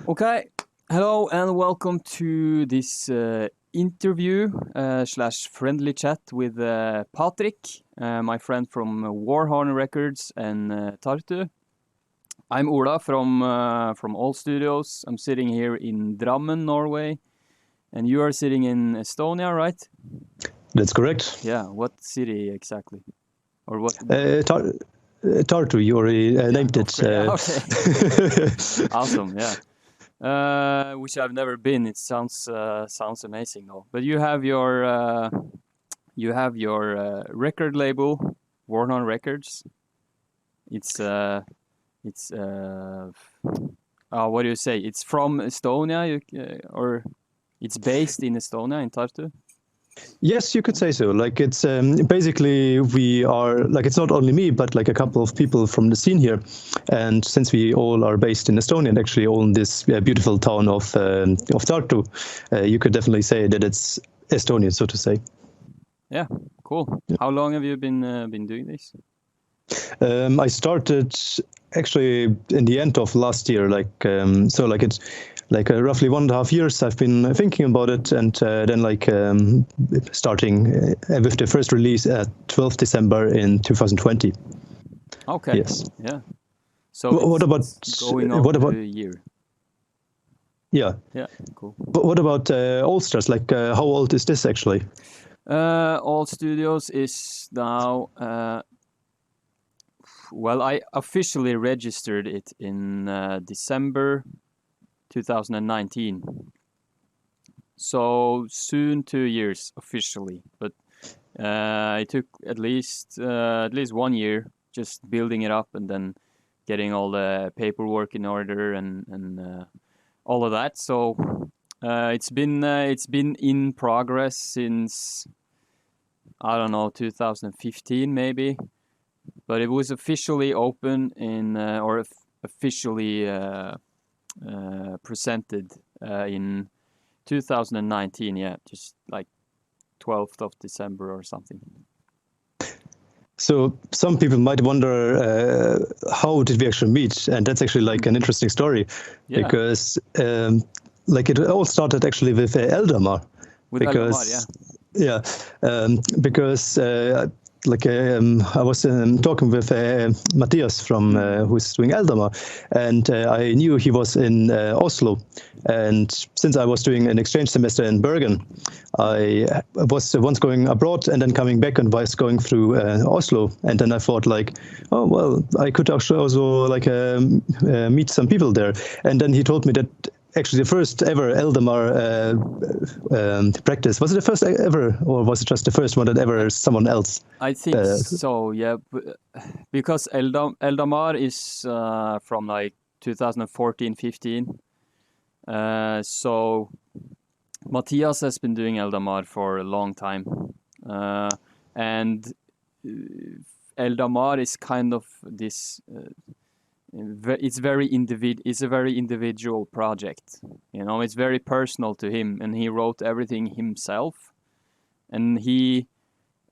Okay, hello and welcome to this interview slash friendly chat with Patrick, my friend from Warhorn Records and Tartu. I'm Ola from All Studios. I'm sitting here in Drammen, Norway, and you are sitting in Estonia, right? That's correct. Yeah, what city exactly? Or what? Tartu, you already named it. Okay. Awesome, yeah. Which I've never been. It sounds amazing though. But you have your record label, Warhorn Records. It's what do you say? It's from Estonia, or it's based in Estonia in Tartu. Yes, you could say so. Like it's basically we are like it's not only me, but like a couple of people from the scene here. And since we all are based in Estonia and actually own this beautiful town of Tartu, you could definitely say that it's Estonian, so to say. Yeah, cool. Yeah. How long have you been doing this? I started actually in the end of last year, it's like roughly 1.5 years I've been thinking about it, and then starting with the first release at 12th December in 2020. Okay. Yes. Yeah. So what about a year? Yeah. Yeah. Cool. But what about All Stars? Like, how old is this actually? All Studios is now. Well, I officially registered it in December 2019. So soon 2 years officially, but it took at least 1 year just building it up and then getting all the paperwork in order and all of that. So it's been in progress since, I don't know, 2015 maybe. But it was officially open in officially presented in 2019. Yeah, just like 12th of December or something. So some people might wonder how did we actually meet, and that's actually like an interesting story, because like it all started actually with Eldamar. With Eldamar, yeah. Yeah, because. I was talking with Matthias from who's doing Eldamar, and I knew he was in Oslo. And since I was doing an exchange semester in Bergen, I was once going abroad and then coming back and was going through Oslo. And then I thought like, oh, well, I could actually also like meet some people there. And then he told me that actually the first ever Eldamar practice, was it the first ever, or was it just the first one that ever someone else? I think so, yeah, because Eldamar is from like 2014-15. So Matthias has been doing Eldamar for a long time, and Eldamar is kind of this. It's a very individual project. You know, it's very personal to him, and he wrote everything himself. And he,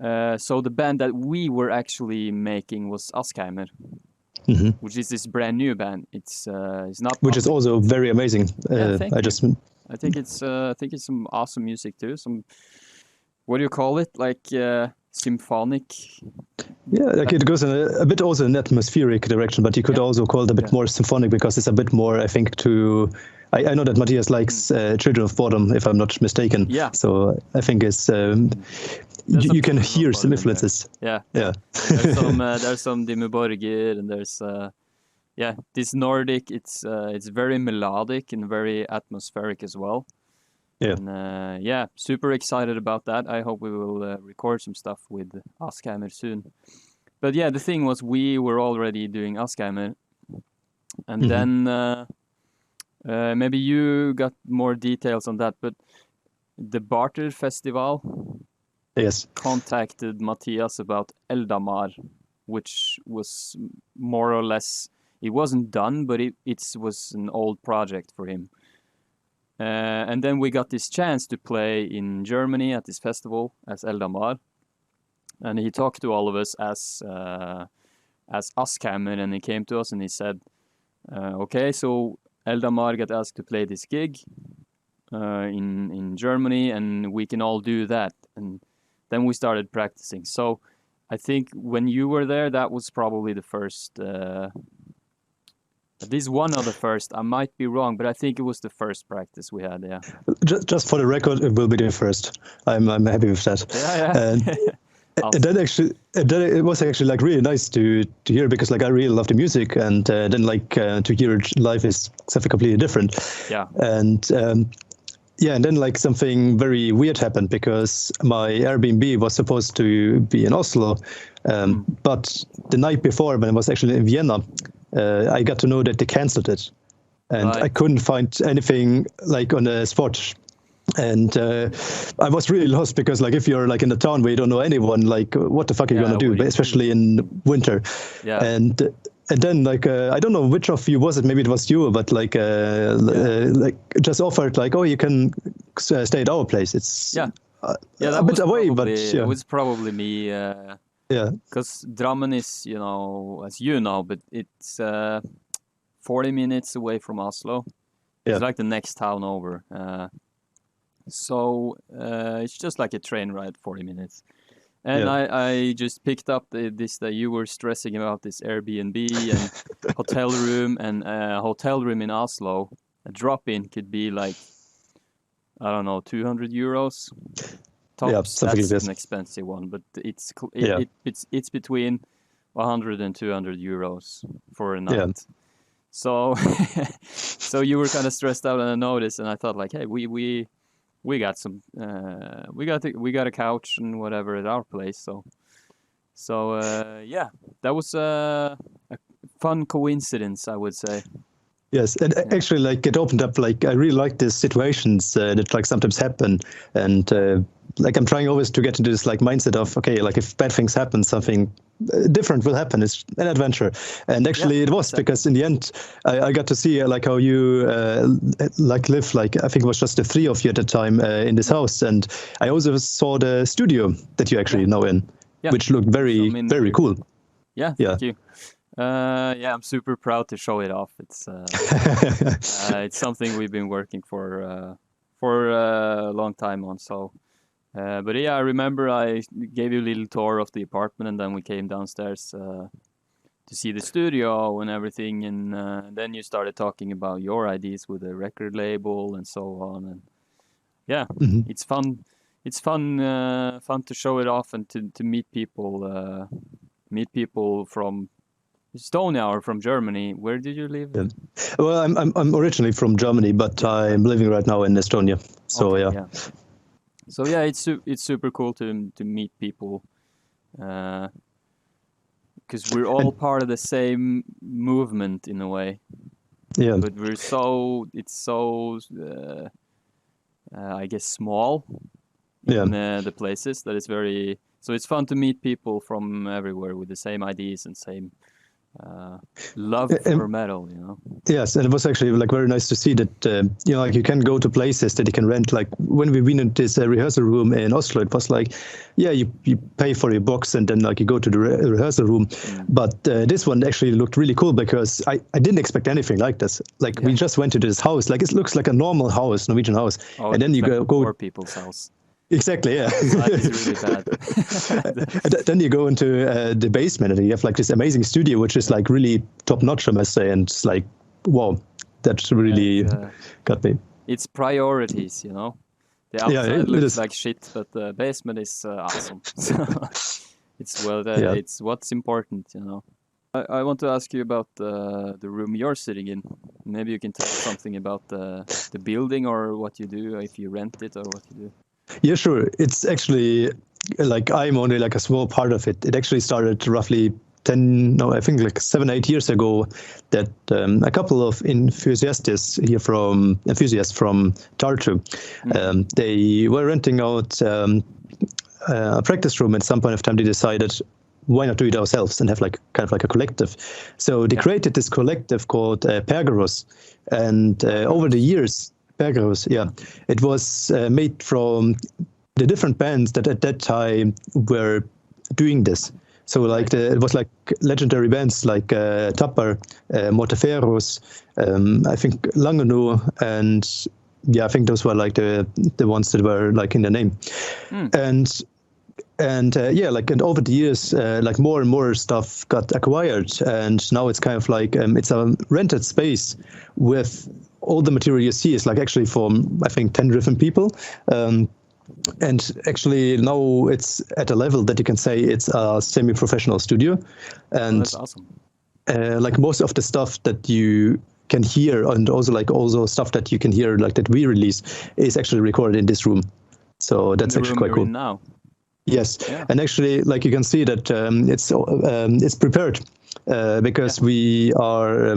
so the band that we were actually making was Askheimer, which is this brand new band. It's not. Which is also very amazing. Yeah, I think it's some awesome music too. Some, what do you call it? Like symphonic. Yeah, like it goes in a bit also in atmospheric direction, but you could also call it a bit more symphonic because it's a bit more, I think, I know that Matthias likes Children of Bodom, if I'm not mistaken. Yeah. So I think it's you can hear some influences. Yeah. Yeah. There's some Dimmu Borgir, and there's this Nordic. It's very melodic and very atmospheric as well. Yeah. And super excited about that. I hope we will record some stuff with Askheimer soon. But yeah, the thing was we were already doing Askheimer, and then maybe you got more details on that. But the Barter Festival contacted Matthias about Eldamar, which was more or less, it wasn't done, but it was an old project for him. And then we got this chance to play in Germany at this festival as Eldamar, and he talked to all of us as Askheimer, and he came to us and he said, "Okay, so Eldamar got asked to play this gig in Germany, and we can all do that. And then we started practicing. So I think when you were there, that was probably the first, at least one of the first. I might be wrong, but I think it was the first practice we had, yeah. Just for the record, it will be the first. I'm happy with that. Yeah. And awesome. It was actually like really nice to hear, because like I really love the music, and then like to hear it live is something completely different. Yeah. And and then like something very weird happened, because my Airbnb was supposed to be in Oslo, but the night before, when I was actually in Vienna, I got to know that they canceled it, and Right. I couldn't find anything like on the spot. And I was really lost, because like if you're like in a town where you don't know anyone, like what the fuck are you gonna do? But especially in winter. Yeah. And then like I don't know which of you was it, maybe it was you, but like like just offered like, oh, you can stay at our place. It's that a bit away, but it was probably me. Yeah. Because Drammen is, you know, as you know, but it's 40 minutes away from Oslo. It's like the next town over. So it's just like a train ride, 40 minutes. And I just picked up this that you were stressing about, this Airbnb and hotel room, and a hotel room in Oslo. A drop-in could be like, I don't know, 200 euros. Tops. That's an expensive one, but it's between 100 and 200 euros for a night. Yeah. So so you were kind of stressed out, and I noticed, and I thought like, hey, we got some we got a couch and whatever at our place. So that was a fun coincidence, I would say. Yes, and actually, like it opened up. Like I really like these situations that like sometimes happen, and like I'm trying always to get into this like mindset of, okay, like if bad things happen, something different will happen. It's an adventure, and actually it was, because in the end I got to see like how you like live. Like I think it was just the three of you at the time in this house, and I also saw the studio that you actually know in, which looked very cool. Yeah, thank you. I'm super proud to show it off. It's it's something we've been working for a long time on. So, but yeah, I remember I gave you a little tour of the apartment, and then we came downstairs to see the studio and everything, and then you started talking about your ideas with the record label and so on. And yeah, it's fun. It's fun to show it off and to meet people from Estonia or from Germany. Where did you live? Yeah. Well, I'm originally from Germany, but I'm living right now in Estonia. So okay, So yeah, it's super cool to meet people, because we're all part of the same movement in a way. Yeah. But it's so I guess small in the places that it's very. So it's fun to meet people from everywhere with the same ideas and same love for metal, you know. Yes, and it was actually like very nice to see that you know, like you can go to places that you can rent. Like when we went in this rehearsal room in Oslo, it was like, you pay for your box and then like you go to the rehearsal room. But this one actually looked really cool, because I didn't expect anything like this. Like we just went to this house, like it looks like a normal house, Norwegian house, and then you like go poor people's house. Exactly, yeah. That is really bad. Then you go into the basement, and you have like this amazing studio, which is like really top notch, I must say, and it's like, wow, that really got me. It's priorities, you know. The outside looks like shit, but the basement is awesome. It's it's what's important, you know. I want to ask you about the room you're sitting in. Maybe you can tell us something about the building, or what you do, if you rent it, or what you do. Yeah, sure. It's actually like I'm only like a small part of it. It actually started roughly 7, 8 years ago, that a couple of enthusiasts from Tartu, they were renting out a practice room. At some point of time, they decided, why not do it ourselves and have like kind of like a collective? So they created this collective called Pergaros, and over the years, Pergaros, it was made from the different bands that at that time were doing this. So like it was like legendary bands like Tapper, Morteferus, I think Langeno, and I think those were like the ones that were like in the name. And over the years, like more and more stuff got acquired, and now it's kind of like it's a rented space with all the material you see is like actually from I think 10 different people. And actually now it's at a level that you can say it's a semi-professional studio. And that's awesome. Like most of the stuff that you can hear, and also stuff that you can hear like that we release, is actually recorded in this room. So that's actually quite cool. Now. Yes, and actually, like you can see that it's prepared because we are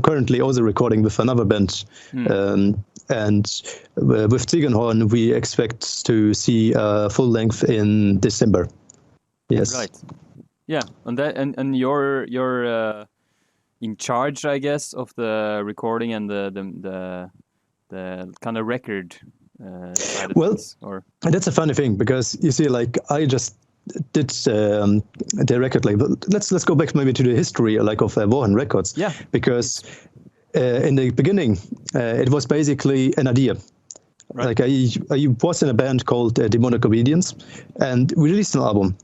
currently also recording with another band. And with Ziegenhorn, we expect to see full length in December. Yes. Right. Yeah, and you're in charge, I guess, of the recording and the kind of record side of things. Or that's a funny thing because you see, like I just did the record label. Let's go back maybe to the history like of Warhorn Records. Yeah. Because. In the beginning, it was basically an idea. Right. Like I was in a band called Demonic Obedience, and we released an album.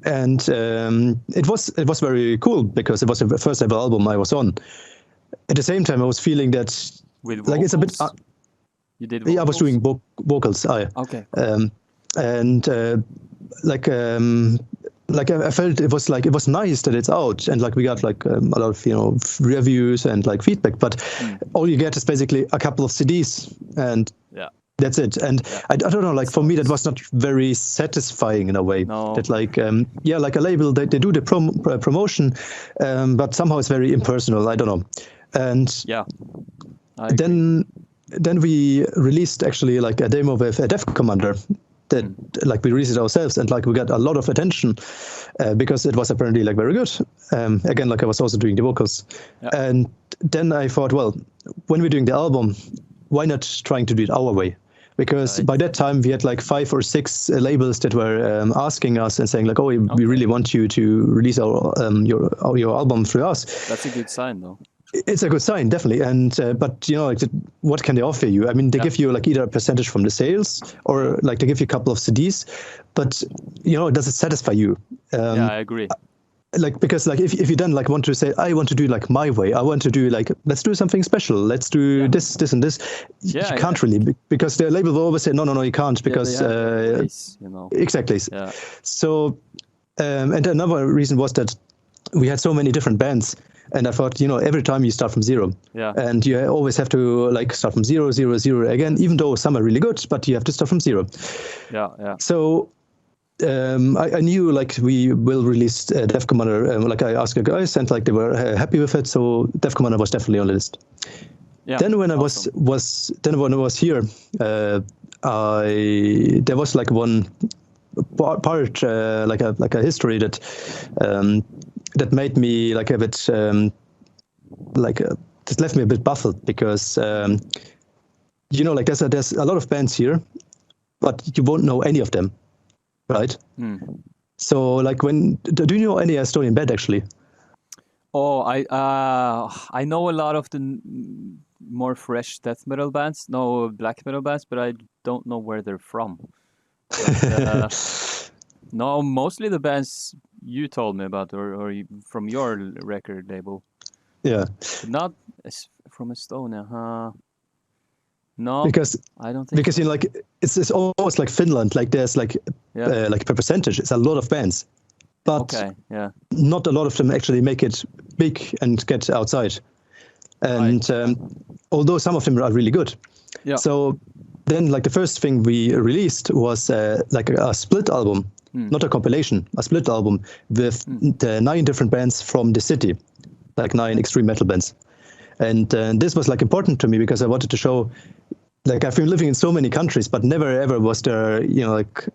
And it was very cool because it was the first ever album I was on. At the same time, I was feeling that with vocals? Like it's a bit. You did vocals? Yeah, I was doing vocals. Okay. Like I felt it was nice that it's out, and like we got like a lot of reviews and like feedback, but all you get is basically a couple of CDs, and that's it. And I don't know, like for me that was not very satisfying in a way. No. That like like a label they do the promotion, but somehow it's very impersonal. I don't know. And then we released actually like a demo with a Death Commander. That like we released it ourselves, and like we got a lot of attention because it was apparently like very good. Again, like I was also doing the vocals, and then I thought, well, when we're doing the album, why not trying to do it our way? Because by that time we had like 5 or 6 labels that were asking us and saying like, oh, we really want you to release your album through us. That's a good sign, though. It's a good sign, definitely. And but like, what can they offer you? I mean, they give you like either a percentage from the sales, or like they give you a couple of CDs. But does it satisfy you? I agree. Like because like if you then like want to say I want to do like my way, I want to do like let's do something special, let's do this and this. You can't really, because the label will always say no you can't because exactly. Yeah. So and another reason was that we had so many different bands. And I thought, every time you start from zero, and you always have to like start from 0, 0, 0 again, even though some are really good, but you have to start from 0. Yeah. So I knew like we will release Death Commander. Like I asked the guys, and like they were happy with it. So Death Commander was definitely on the list. Yeah. Then when I was here, there was like one part like a history that. That made me like a bit that left me a bit baffled because like there's a lot of bands here, but you won't know any of them, right? So like do you know any Estonian band actually? Oh, I know a lot of the more fresh death metal bands, no black metal bands, but I don't know where they're from. But, no, mostly the bands you told me about, or from your record label. Yeah. But not from Estonia, huh? No, because I don't think. Because like it's almost like Finland. Like there's like like per percentage, it's a lot of bands, but not a lot of them actually make it big and get outside. And although some of them are really good, so then like the first thing we released was like a split album. Not a compilation, a split album with the 9 different bands from the city, like 9 extreme metal bands. And this was like important to me because I wanted to show, like I've been living in so many countries, but never ever was there, like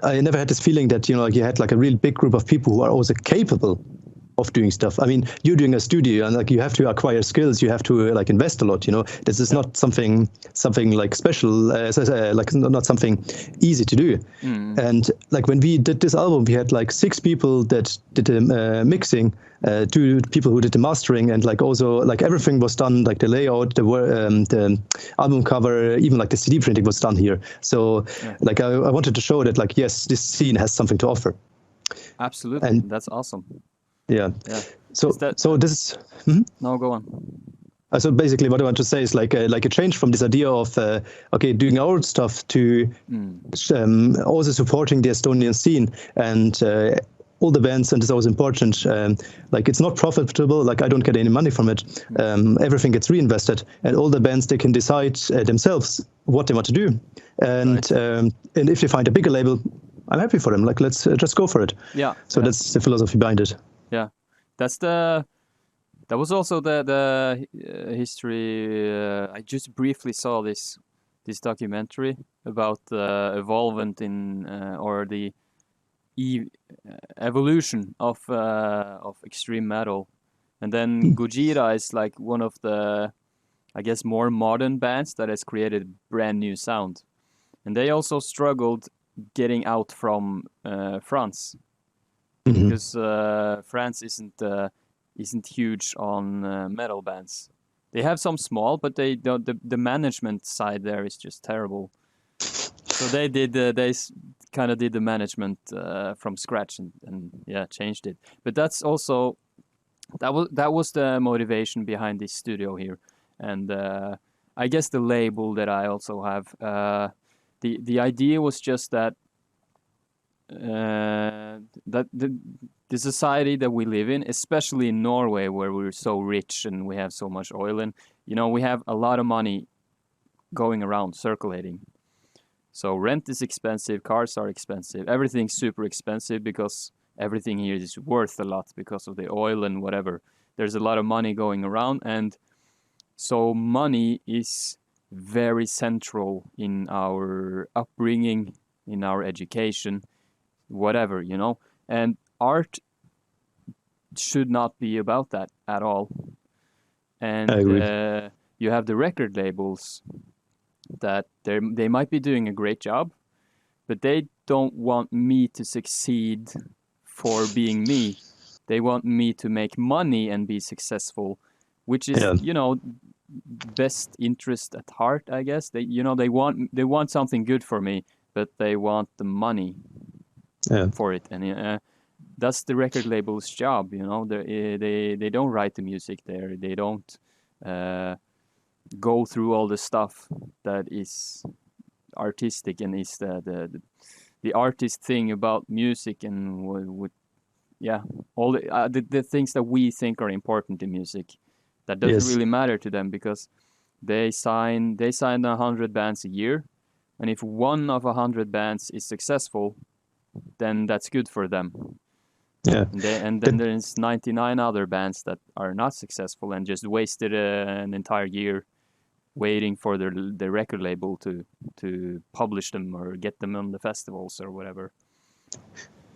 I never had this feeling that, like you had like a real big group of people who are also capable of doing stuff. I mean, you're doing a studio, and like you have to acquire skills. You have to like invest a lot. You know, this is not something like special, like not something easy to do. And like when we did this album, we had like 6 people that did the mixing, 2 people who did the mastering, and like also like everything was done, like the layout, the album cover, even like the CD printing was done here. So like I wanted to show that like yes, this scene has something to offer. Absolutely, and that's awesome. Yeah. So this is. No, go on. So basically, what I want to say is like a change from this idea of doing our stuff to also supporting the Estonian scene and all the bands, and it's always important. Like it's not profitable. Like I don't get any money from it. Everything gets reinvested, and all the bands, they can decide themselves what they want to do. And and if they find a bigger label, I'm happy for them. Like let's just go for it. Yeah. So that's the philosophy behind it. Yeah, that was also the history. I just briefly saw this documentary about evolvement in or the evolution of extreme metal, and then Gojira is like one of the, I guess, more modern bands that has created brand new sound, and they also struggled getting out from France because France isn't huge on metal bands. They have some small, but they don't. The management side there is just terrible. So they kind of did the management from scratch and changed it. But that's also that was the motivation behind this studio here, and I guess the label that I also have. The idea was just that that the society that we live in, especially in Norway, where we're so rich and we have so much oil, and we have a lot of money going around, circulating. So rent is expensive, cars are expensive, everything's super expensive because everything here is worth a lot because of the oil and whatever. There's a lot of money going around, and so money is very central in our upbringing, in our education, whatever, and art should not be about that at all. And you have the record labels that they might be doing a great job, but they don't want me to succeed for being me. They want me to make money and be successful, which is best interest at heart, I guess. They want something good for me, but they want the money for it, and that's the record label's job. They don't write the music there. They don't go through all the stuff that is artistic and is the artist thing about music, and all the things that we think are important in music. That doesn't really matter to them because they sign 100 bands a year, and if one of 100 bands is successful, then that's good for them. Yeah. And then there's 99 other bands that are not successful and just wasted an entire year waiting for the record label to publish them or get them on the festivals or whatever.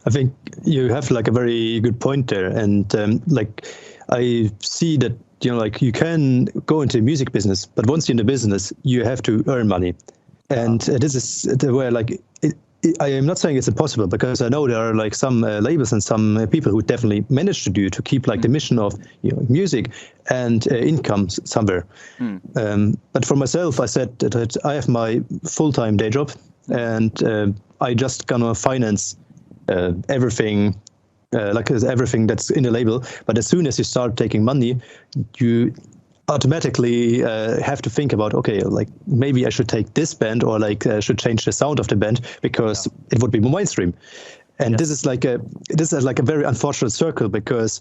I think you have like a very good point there, and like I see that like you can go into the music business, but once you're in the business, you have to earn money, and this is where like I am not saying it's impossible, because I know there are like some labels and some people who definitely manage to keep like the mission of music and income somewhere. But for myself, I said that I have my full-time day job, and I just gonna finance everything, like everything that's in the label. But as soon as you start taking money, you automatically have to think about, okay, like maybe I should take this band, or like should change the sound of the band because it would be more mainstream. And this is like a very unfortunate circle, because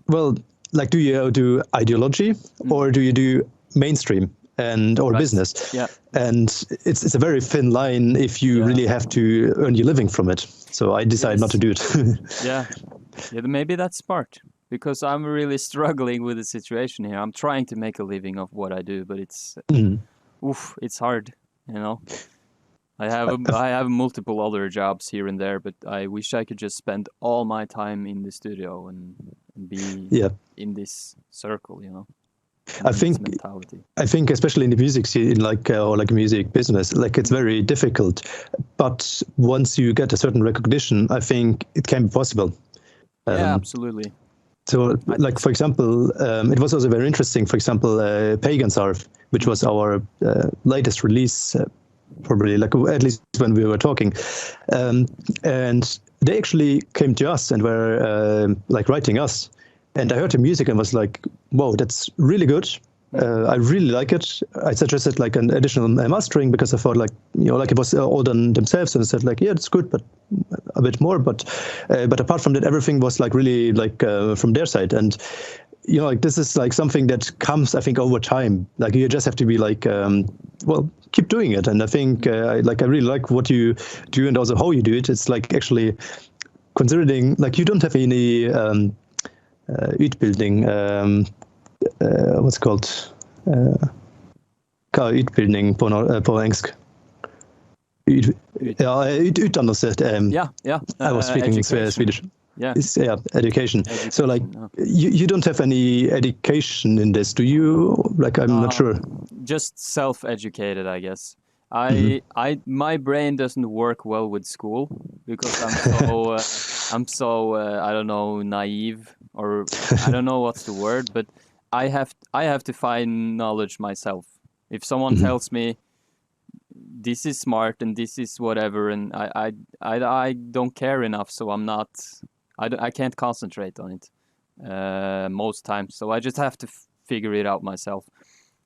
well, like, do you do ideology or do you do mainstream or business? And it's a very thin line if you really have to earn your living from it. So I decided not to do it. Maybe that's smart, because I'm really struggling with the situation here. I'm trying to make a living of what I do, but it's it's hard, I have multiple other jobs here and there, but I wish I could just spend all my time in the studio and be in this circle, you know. I think especially in the music scene, or music business, it's very difficult. But once you get a certain recognition, I think it can be possible. Yeah, absolutely. So, for example, it was also very interesting. For example, Pagan Sarf, which was our latest release, probably at least when we were talking, and they actually came to us and were writing us. And I heard the music and was like, "Wow, that's really good. I really like it." I suggested an additional mastering because I thought it was all done themselves, and I said yeah, it's good, but a bit more. But apart from that, everything was really from their side. And this is something that comes, I think, over time. You just have to be keep doing it. And I think I really like what you do and also how you do it. It's actually considering you don't have any utbildning, what's it called? Utbildning på engelsk. Utdannelse. I was speaking Swedish. Yeah. Education. So you don't have any education in this, do you? I'm not sure. Just self-educated, I guess. My brain doesn't work well with school because I'm so I don't know, naive, or I don't know what's the word, but I have to find knowledge myself. If someone tells me this is smart and this is whatever, and I don't care enough, so I can't concentrate on it most times. So I just have to figure it out myself.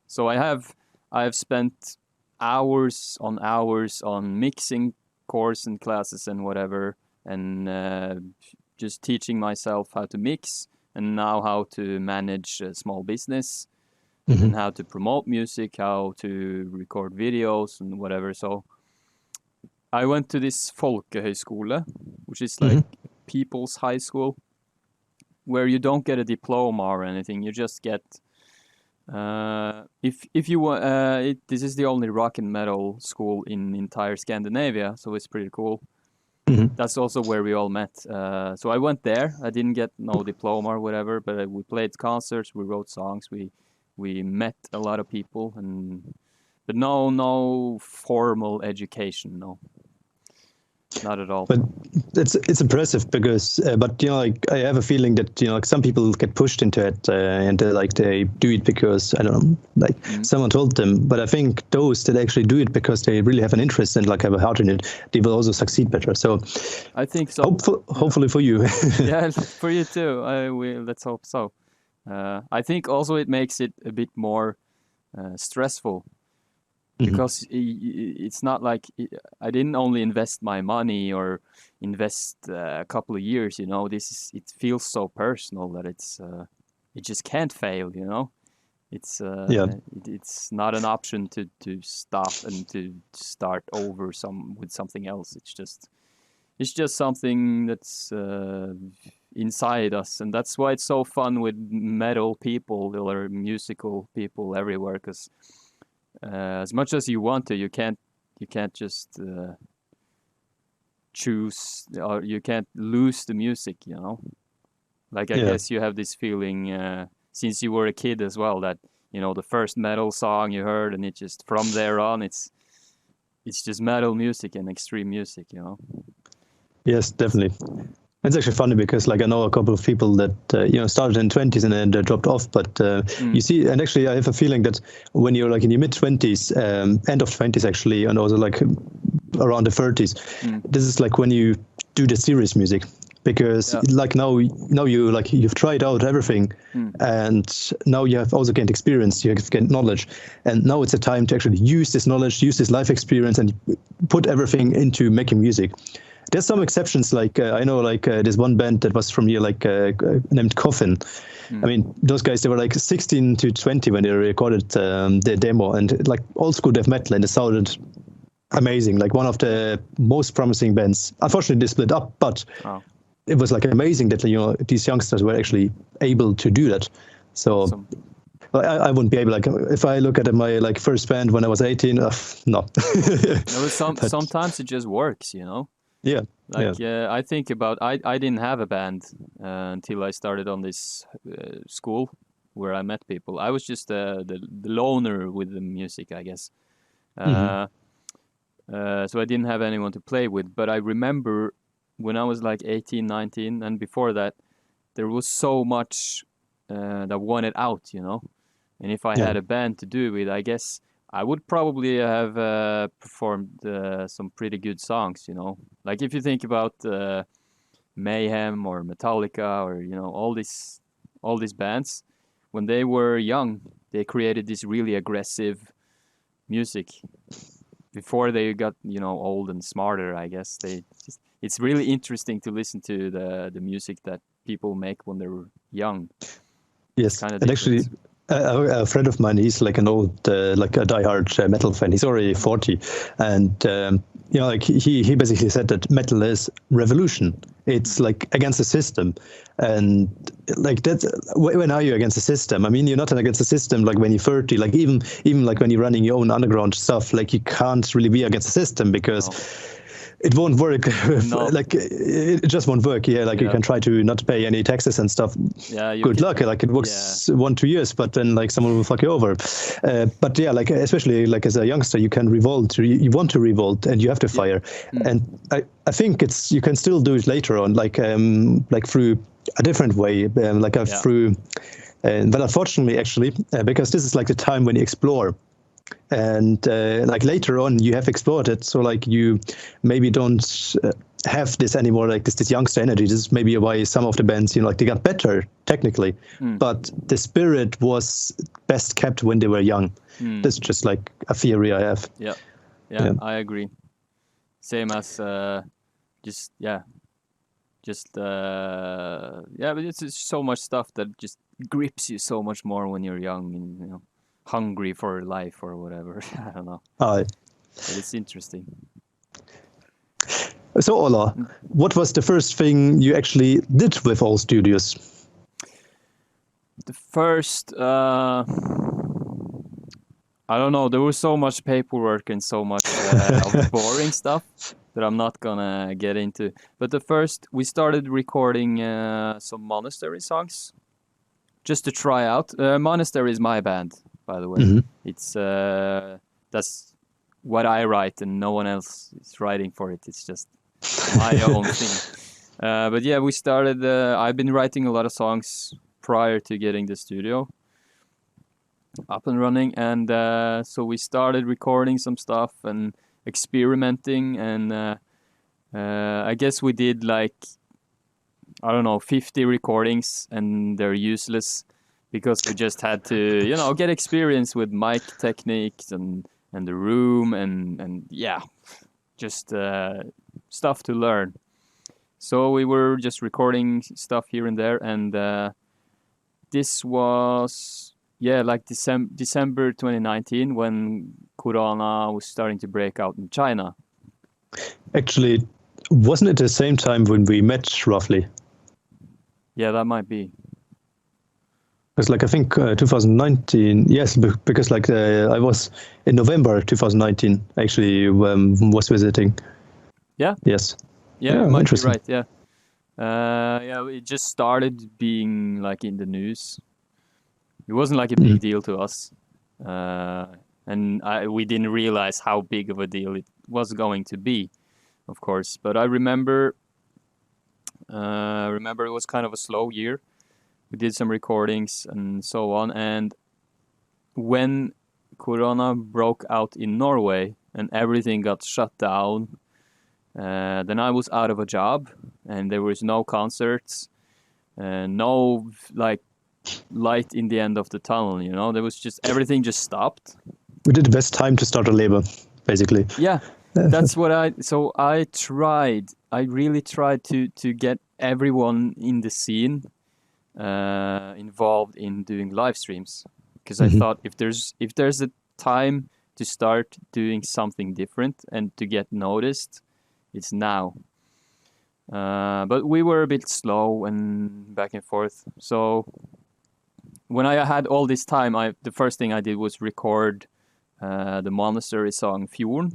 So I have spent hours on mixing course and classes and whatever, and just teaching myself how to mix, and now how to manage a small business, and how to promote music, how to record videos and whatever. So I went to this folkehøyskole, which is people's high school, where you don't get a diploma or anything. You just get if you want. This is the only rock and metal school in entire Scandinavia, so it's pretty cool. That's also where we all met. So I went there. I didn't get no diploma or whatever, but we played concerts, we wrote songs, we met a lot of people, but no formal education, no. Not at all. But it's impressive because, I have a feeling that some people get pushed into it and they do it because I don't know, someone told them. But I think those that actually do it because they really have an interest and have a heart in it, they will also succeed better. So I think so. Hopefully for you. Yeah, for you too. Let's hope so. I think also it makes it a bit more stressful. Because it's not like I didn't only invest my money or invest a couple of years, it feels so personal that it just can't fail, It's it's not an option to stop and to start over with something else. It's just something that's inside us, and that's why it's so fun with metal people or musical people everywhere, because as much as you want to, you can't just choose, or you can't lose the music, I guess you have this feeling since you were a kid as well, that the first metal song you heard, and it just from there on it's just metal music and extreme music, Yes, definitely. It's actually funny because I know a couple of people that started in 20s and then they dropped off, but you see, and actually I have a feeling that when you're in your mid 20s, end of 20s actually, and also around the 30s, this is when you do the serious music, because now you've tried out everything, and now you have also gained experience, you have gained knowledge, and now it's a time to actually use this knowledge, use this life experience, and put everything into making music. There's some exceptions, I know, there's one band that was from here, named Coffin. I mean, those guys, they were 16 to 20 when they recorded their demo, and old school death metal, and it sounded amazing, one of the most promising bands. Unfortunately, they split up, but it was amazing that these youngsters were actually able to do that. So. Awesome. I wouldn't be able, like, if I look at my like first band when I was 18, no. No, but sometimes it just works, you know. Yeah. Like I think about I didn't have a band until I started on this school where I met people. I was just the loner with the music, I guess. So I didn't have anyone to play with. But I remember when I was like 18, 19, and before that, there was so much that wanted out, you know. And if I had a band to do it with, I guess I would probably have performed some pretty good songs, you know. Like if you think about Mayhem or Metallica or, you know, all these bands, when they were young, they created this really aggressive music. Before they got, you know, old and smarter, I guess it's really interesting to listen to the music that people make when they're young. Yes, kind of. And actually, a friend of mine, he's like an old, like a diehard metal fan. He's already 40, and you know, like he basically said that metal is revolution. It's like against the system, and like that's when are you against the system? I mean, you're not against the system like when you're 30. Like even like when you're running your own underground stuff, like you can't really be against the system because. No. It won't work. No. Like it just won't work. Yeah, like you can try to not pay any taxes and stuff. Yeah, good luck. Like it works 1-2 years, but then like someone will fuck you over. But yeah, like especially like as a youngster, you can revolt. You want to revolt, and you have to fire. And I think you can still do it later on, like through a different way, through. But unfortunately, actually, because this is like the time when you explore. And like later on you have explored it, so like you maybe don't have this anymore, like this youngster energy. This is maybe why some of the bands, you know, like they got better technically, but the spirit was best kept when they were young. That's just like a theory I have. Yeah, I agree. Same as but it's just so much stuff that just grips you so much more when you're young, and you know, hungry for life or whatever. I don't know. But it's interesting. So Ola, what was the first thing you actually did with All Studios? The first, I don't know. There was so much paperwork and so much boring stuff that I'm not gonna get into. But the first, we started recording some Monastery songs just to try out. Monastery is my band, by the way. It's that's what I write, and no one else is writing for it. It's just my own thing. But yeah, we started. I've been writing a lot of songs prior to getting the studio up and running, and so we started recording some stuff and experimenting. And I guess we did like, I don't know, 50 recordings, and they're useless because we just had to, you know, get experience with mic techniques and the room and just stuff to learn. So we were just recording stuff here and there, and this was like December 2019 when Corona was starting to break out in China. Actually, wasn't it the same time when we met roughly? Yeah, that might be. Because like I think 2019, yes, because like I was in November 2019 actually was visiting. Yeah. Yes. Yeah, you might be right. Yeah. It just started being like in the news. It wasn't like a big deal to us, and we didn't realize how big of a deal it was going to be, of course. But I remember it was kind of a slow year. We did some recordings and so on. And when Corona broke out in Norway and everything got shut down, then I was out of a job, and there was no concerts, no like light in the end of the tunnel. You know, there was just everything just stopped. We did the best time to start a label, basically. Yeah, that's what I really tried to get everyone in the scene involved in doing live streams, because I thought if there's a time to start doing something different and to get noticed, it's now. But we were a bit slow and back and forth, so when I had all this time, the first thing I did was record the monastery song Fjorden,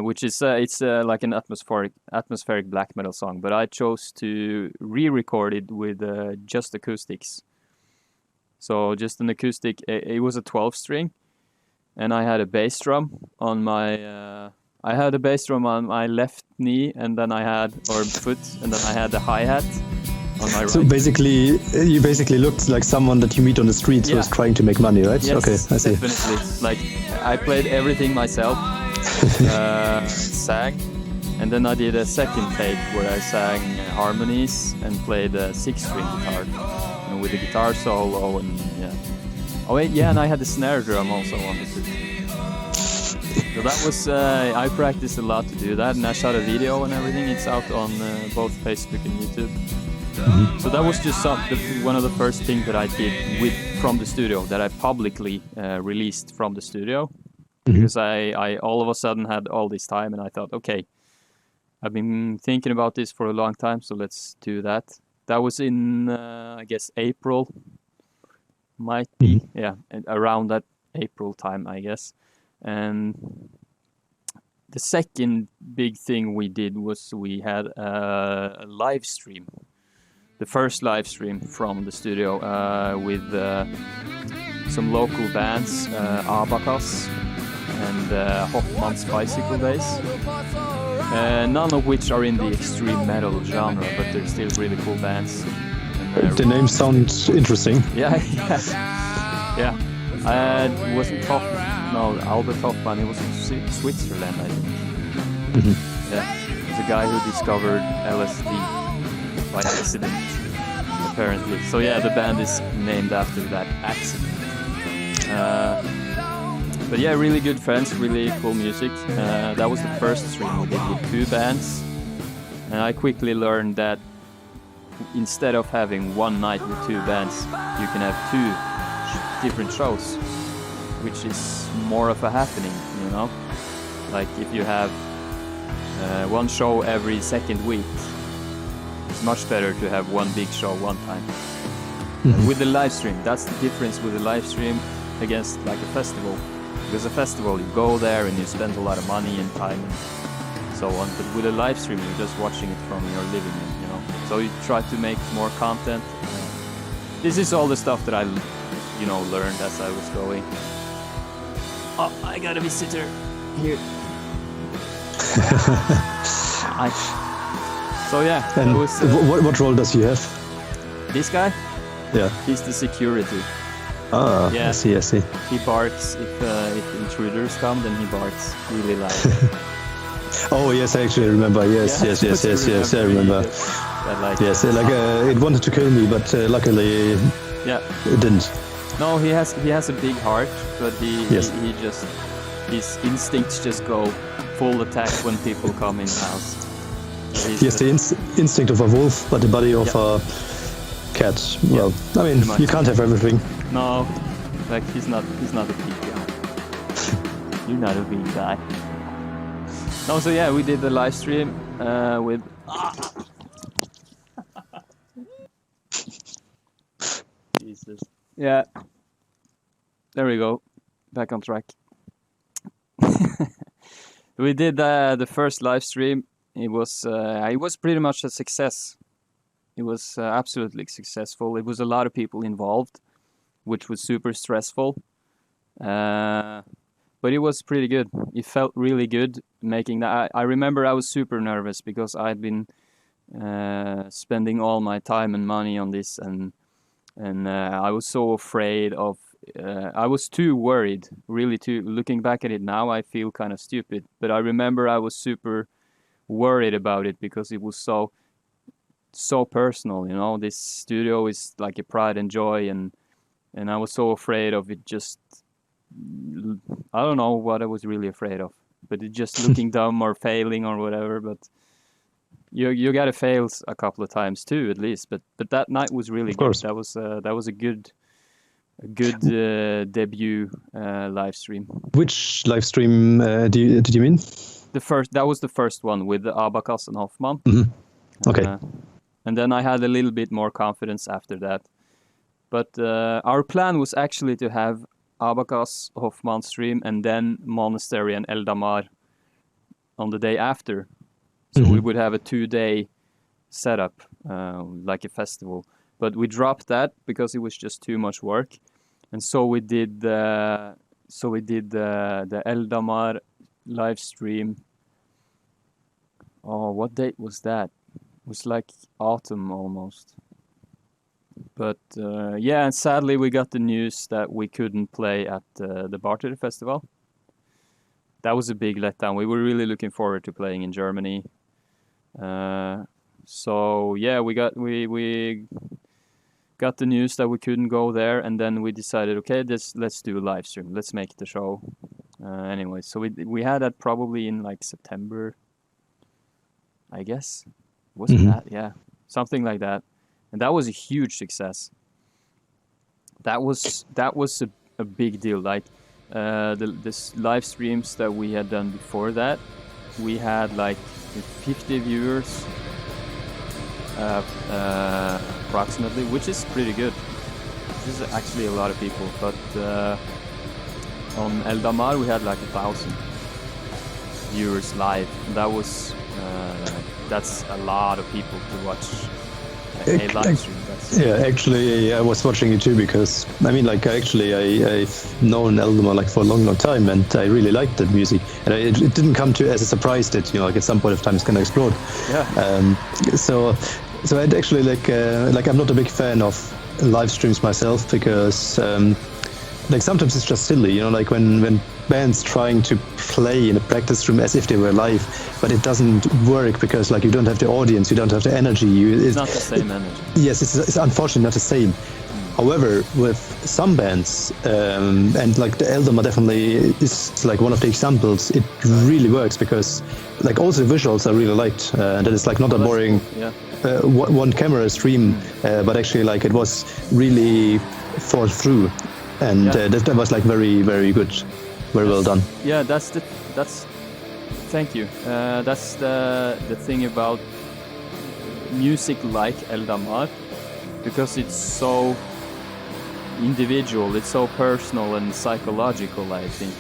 which is it's like an atmospheric black metal song. But I chose to re-record it with just acoustics. So just an acoustic. It was a 12-string, and I had a bass drum on my. I had a bass drum on my left knee, and then foot, and then I had the hi-hat on my right. So basically, you looked like someone that you meet on the streets who is trying to make money, right? Yes, okay, I see. Definitely. Like, I played everything myself, sang, and then I did a second take where I sang harmonies and played a 6-string guitar, with a guitar solo and Oh wait, and I had the snare drum also on the suit. So that was, I practiced a lot to do that, and I shot a video and everything. It's out on both Facebook and YouTube. Mm-hmm. So that was just one of the first things that I did from the studio, that I publicly released from the studio. Mm-hmm. Because I all of a sudden had all this time, and I thought, okay, I've been thinking about this for a long time, so let's do that. That was in, I guess, April. Might be, around that April time, I guess. And the second big thing we did was we had a live stream. The first live stream from the studio with some local bands, Abacus and Hoffman's Bicycle Days. None of which are in the extreme metal genre, but they're still really cool bands. The name sounds interesting. Yeah. It wasn't Albert Hoffman. It was in Switzerland, I think. Mm-hmm. Yeah, it was a guy who discovered LSD by accident, apparently. So yeah, the band is named after that accident. But yeah, really good friends, really cool music. That was the first stream we did with 2 bands, and I quickly learned that instead of having one night with 2 bands, you can have 2 different shows, which is more of a happening, you know? Like if you have one show every second week, it's much better to have one big show one time. Mm-hmm. With the live stream, that's the difference with the live stream against like a festival. Because a festival, you go there and you spend a lot of money and time and so on. But with a live stream, you're just watching it from your living room, you know? So you try to make more content. This is all the stuff that I, learned as I was going. Oh, I got a visitor here. So yeah. And was, what role does he have? This guy? Yeah. He's the security. Ah, yeah. I see. He barks if intruders come, then he barks really loud. Oh yes, I actually remember. Yes, I remember. It wanted to kill me, but luckily it didn't. No, he has a big heart, but his instincts just go full attack when people come in the house. He has the instinct of a wolf, but the body of a cat. Well, I mean, you can't have everything. No, like he's not a big guy. You're not a big guy. No, so yeah, we did the live stream with. Jesus. Yeah. There we go. Back on track. We did the first live stream. It was pretty much a success. It was absolutely successful. It was a lot of people involved, which was super stressful. But it was pretty good. It felt really good making that. I remember I was super nervous because I'd been spending all my time and money on this, and I was so afraid of. I was too worried, really. Looking back at it now, I feel kind of stupid. But I remember I was super worried about it because it was so personal. You know, this studio is like a pride and joy, and I was so afraid of it. Just I don't know what I was really afraid of, but it just looking dumb or failing or whatever. But you gotta fail a couple of times too, at least. But that night was really good. That was a good debut live stream. Which live stream did you mean? That was the first one with Abacus and Hoffman. Mm-hmm. Okay. And then I had a little bit more confidence after that. But our plan was actually to have Abakas, Hoffmannsstream, and then Monastery and Eldamar on the day after. So we would have a 2-day setup, like a festival. But we dropped that because it was just too much work, and so we did the Eldamar live stream. Oh, what date was that? It was like autumn almost. But yeah, and sadly we got the news that we couldn't play at the Barter Festival. That was a big letdown. We were really looking forward to playing in Germany. So yeah, we got the news that we couldn't go there, and then we decided, okay, let's do a live stream. Let's make the show. Anyway, so we had that probably in like September, I guess. Wasn't that? Yeah, something like that. And that was a huge success. That was a big deal. Like this live streams that we had done before that, we had like 50 viewers approximately, which is pretty good. Which is actually a lot of people. But on Eldamar we had like 1,000 viewers live. And that was that's a lot of people to watch. A live stream. Yeah, actually, I was watching it too because I mean, like, I've known Eldamar like for a long time, and I really liked that music. And it didn't come to as a surprise that like at some point of time it's gonna explode. Yeah. So I'd actually like I'm not a big fan of live streams myself because like sometimes it's just silly, like when bands trying to play in a practice room as if they were live, but it doesn't work because like you don't have the audience, you don't have the energy. It's not the same energy. Yes, it's unfortunately not the same. However, with some bands, and like the Eldamar definitely is like one of the examples, it really works because like also the visuals I really liked, and that is like not a boring one camera stream, but actually like it was really thought through, and that was like very, very good. Very well done. Yeah, thank you. That's the thing about music like Eldamar, because it's so individual, it's so personal and psychological, I think.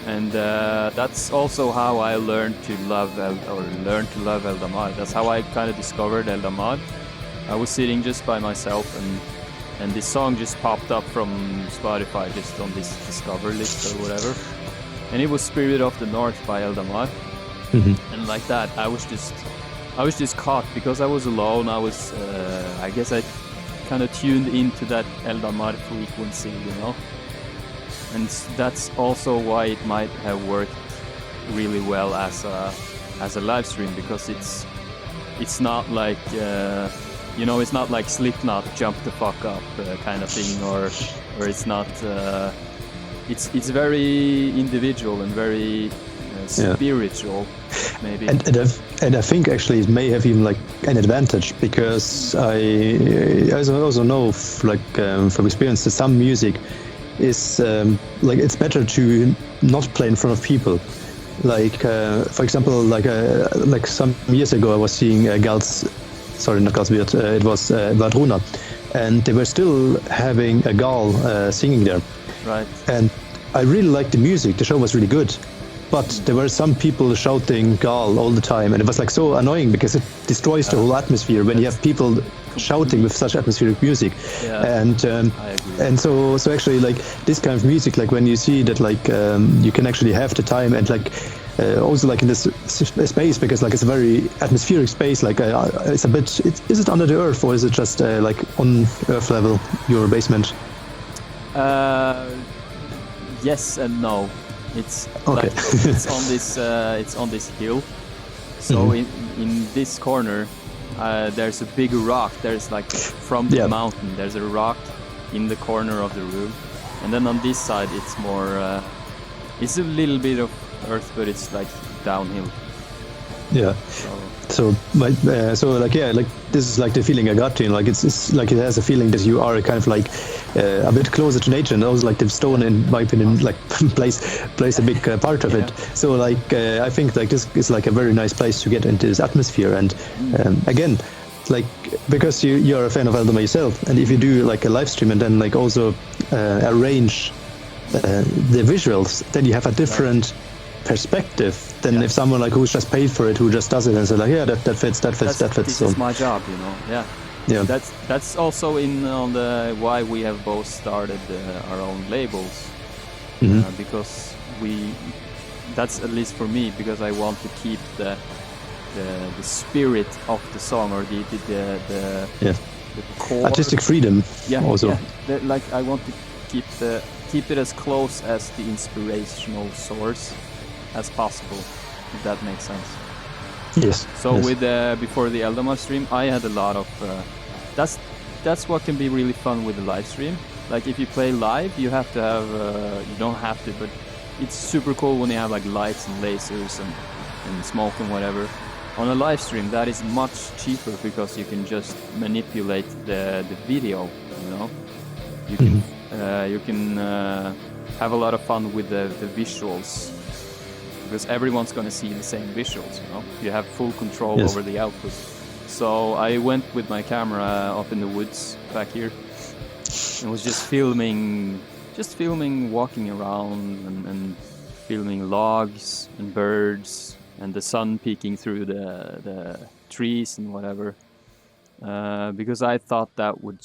And that's also how I learned to love Eldamar. That's how I kind of discovered Eldamar. I was sitting just by myself, and this song just popped up from Spotify, just on this Discover list or whatever. And it was Spirit of the North by Eldamar. And like that, I was just caught because I was alone. I was, I guess I kind of tuned into that Eldamar frequency, And that's also why it might have worked really well as a live stream, because it's not like it's not like Slipknot jump the fuck up kind of thing, or it's not. It's very individual and very spiritual, maybe. And I think actually it may have even like an advantage, because I also know from experience that some music is like it's better to not play in front of people. Like for example, like some years ago I was seeing Galsweird, it was Vadruna, and they were still having a Gal singing there. Right. And I really liked the music. The show was really good, but there were some people shouting Gal all the time, and it was like so annoying because it destroys the whole atmosphere when you have people shouting with such atmospheric music. And so actually like this kind of music, like when you see that like you can actually have the time and like also like in this space, because like it's a very atmospheric space, like it's a bit, is it under the earth or is it just like on earth level, your basement? Yes and no. It's okay. Like, it's on this hill. So in this corner there's a big rock. There's like from the mountain there's a rock in the corner of the room, and then on this side it's more it's a little bit of earth, but it's like downhill. So like this is like the feeling I got to, like it's like it has a feeling that you are kind of like a bit closer to nature, and also like the stone, in my opinion, like plays a big part of it. So like I think like this is like a very nice place to get into this atmosphere, and again, like because you're a fan of Eldamar yourself, and if you do like a live stream and then like also arrange the visuals, then you have a different perspective than if someone like who's just paid for it, who just does it and says like, yeah, that fits. This is my job, you know. Yeah. That's also on the why we have both started our own labels, because that's at least for me, because I want to keep the spirit of the song, or the core artistic freedom. Also. Yeah. Like I want to keep it as close as the inspirational source as possible, if that makes sense. Yes. So with before the Eldamar stream, I had a lot of. That's what can be really fun with the live stream. Like if you play live, you have to have. You don't have to, but it's super cool when you have like lights and lasers and smoke and whatever. On a live stream, that is much cheaper because you can just manipulate the video. You know, you can have a lot of fun with the visuals, because everyone's going to see the same visuals, you know. You have full control over the output. So I went with my camera up in the woods back here and was just filming walking around and filming logs and birds and the sun peeking through the trees and whatever, because I thought that would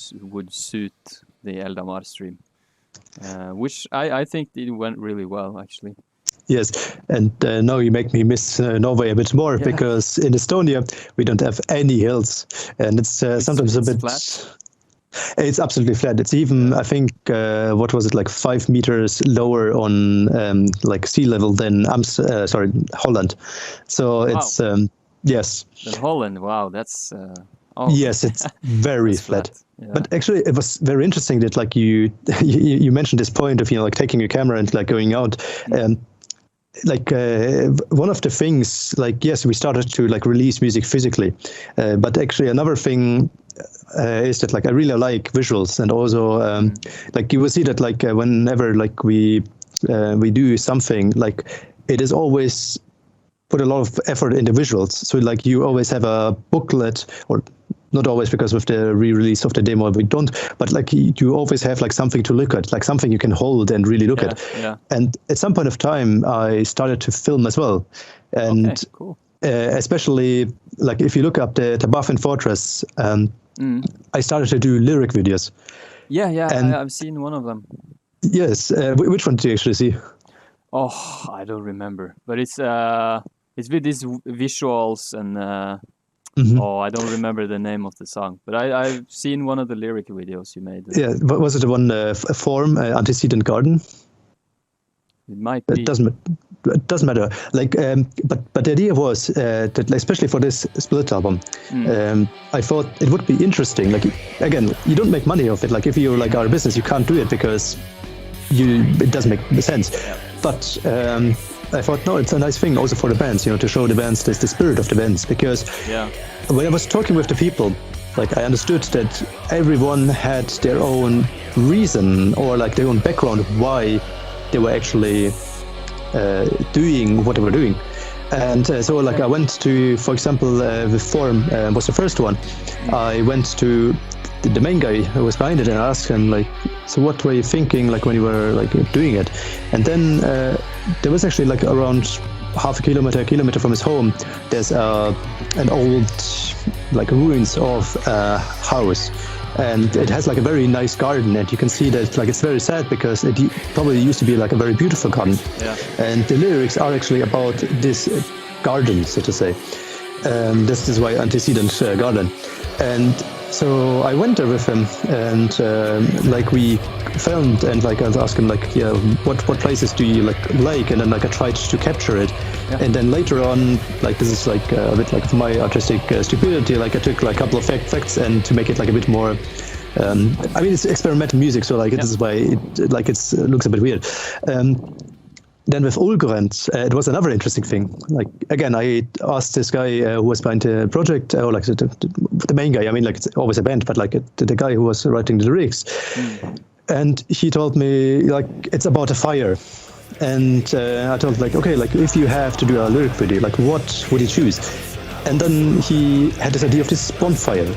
suit the Eldamar stream, which I think it went really well, actually. Yes, and now you make me miss Norway a bit more, because in Estonia we don't have any hills, and it's sometimes a bit flat. It's absolutely flat. It's even, I think, what was it, like 5 meters lower on like sea level than Holland. So it's yes. Than Holland, wow, that's. Yes, it's very flat. Yeah. But actually, it was very interesting that like you mentioned this point of like taking your camera and like going out. Like one of the things, like yes, we started to like release music physically, but actually another thing is that like I really like visuals, and also like you will see that like whenever like we do something, like it is always put a lot of effort in the visuals. So like you always have a booklet, or not always, because with the re-release of the demo we don't, but like you always have like something to look at, like something you can hold and really look at. Yeah. And at some point of time I started to film as well, and cool. Especially like if you look up the Buffin Fortress, I started to do lyric videos. And I've seen one of them. Yes. Which one did you actually see? Oh, I don't remember, but it's with these visuals and I don't remember the name of the song, but I've seen one of the lyric videos you made. Yeah, was it the one Form Antecedent Garden? It might be. It doesn't matter. Like, but the idea was that, especially for this split album, I thought it would be interesting. Like, again, you don't make money off it. Like, if you're like our business, you can't do it because it doesn't make sense. Yeah. But I thought, no, it's a nice thing also for the bands, to show the bands the spirit of the bands, because when I was talking with the people, like I understood that everyone had their own reason or like their own background why they were actually doing what they were doing. And so like I went to, for example, the Forum was the first one. I went to the main guy who was behind it and I asked him like, so what were you thinking like when you were like doing it? And then there was actually like around half a kilometer from his home, there's an old like ruins of a house, and it has like a very nice garden, and you can see that like it's very sad because it probably used to be like a very beautiful garden. And the lyrics are actually about this garden, so to say. This is why Antecedent Garden. And so I went there with him, and like we filmed, and like I asked him like, what places do you like, and then like I tried to capture it. And then later on, like this is like a bit like my artistic stupidity, like I took like a couple of facts and to make it like a bit more. I mean, it's experimental music, so like this is why it looks a bit weird. Then with Ulguränd, it was another interesting thing. Like again, I asked this guy who was behind the project, or like the main guy. I mean, like it's always a band, but like the guy who was writing the lyrics, and he told me like it's about a fire. And I told like, okay, like if you have to do a lyric video, like what would you choose? And then he had this idea of this bonfire.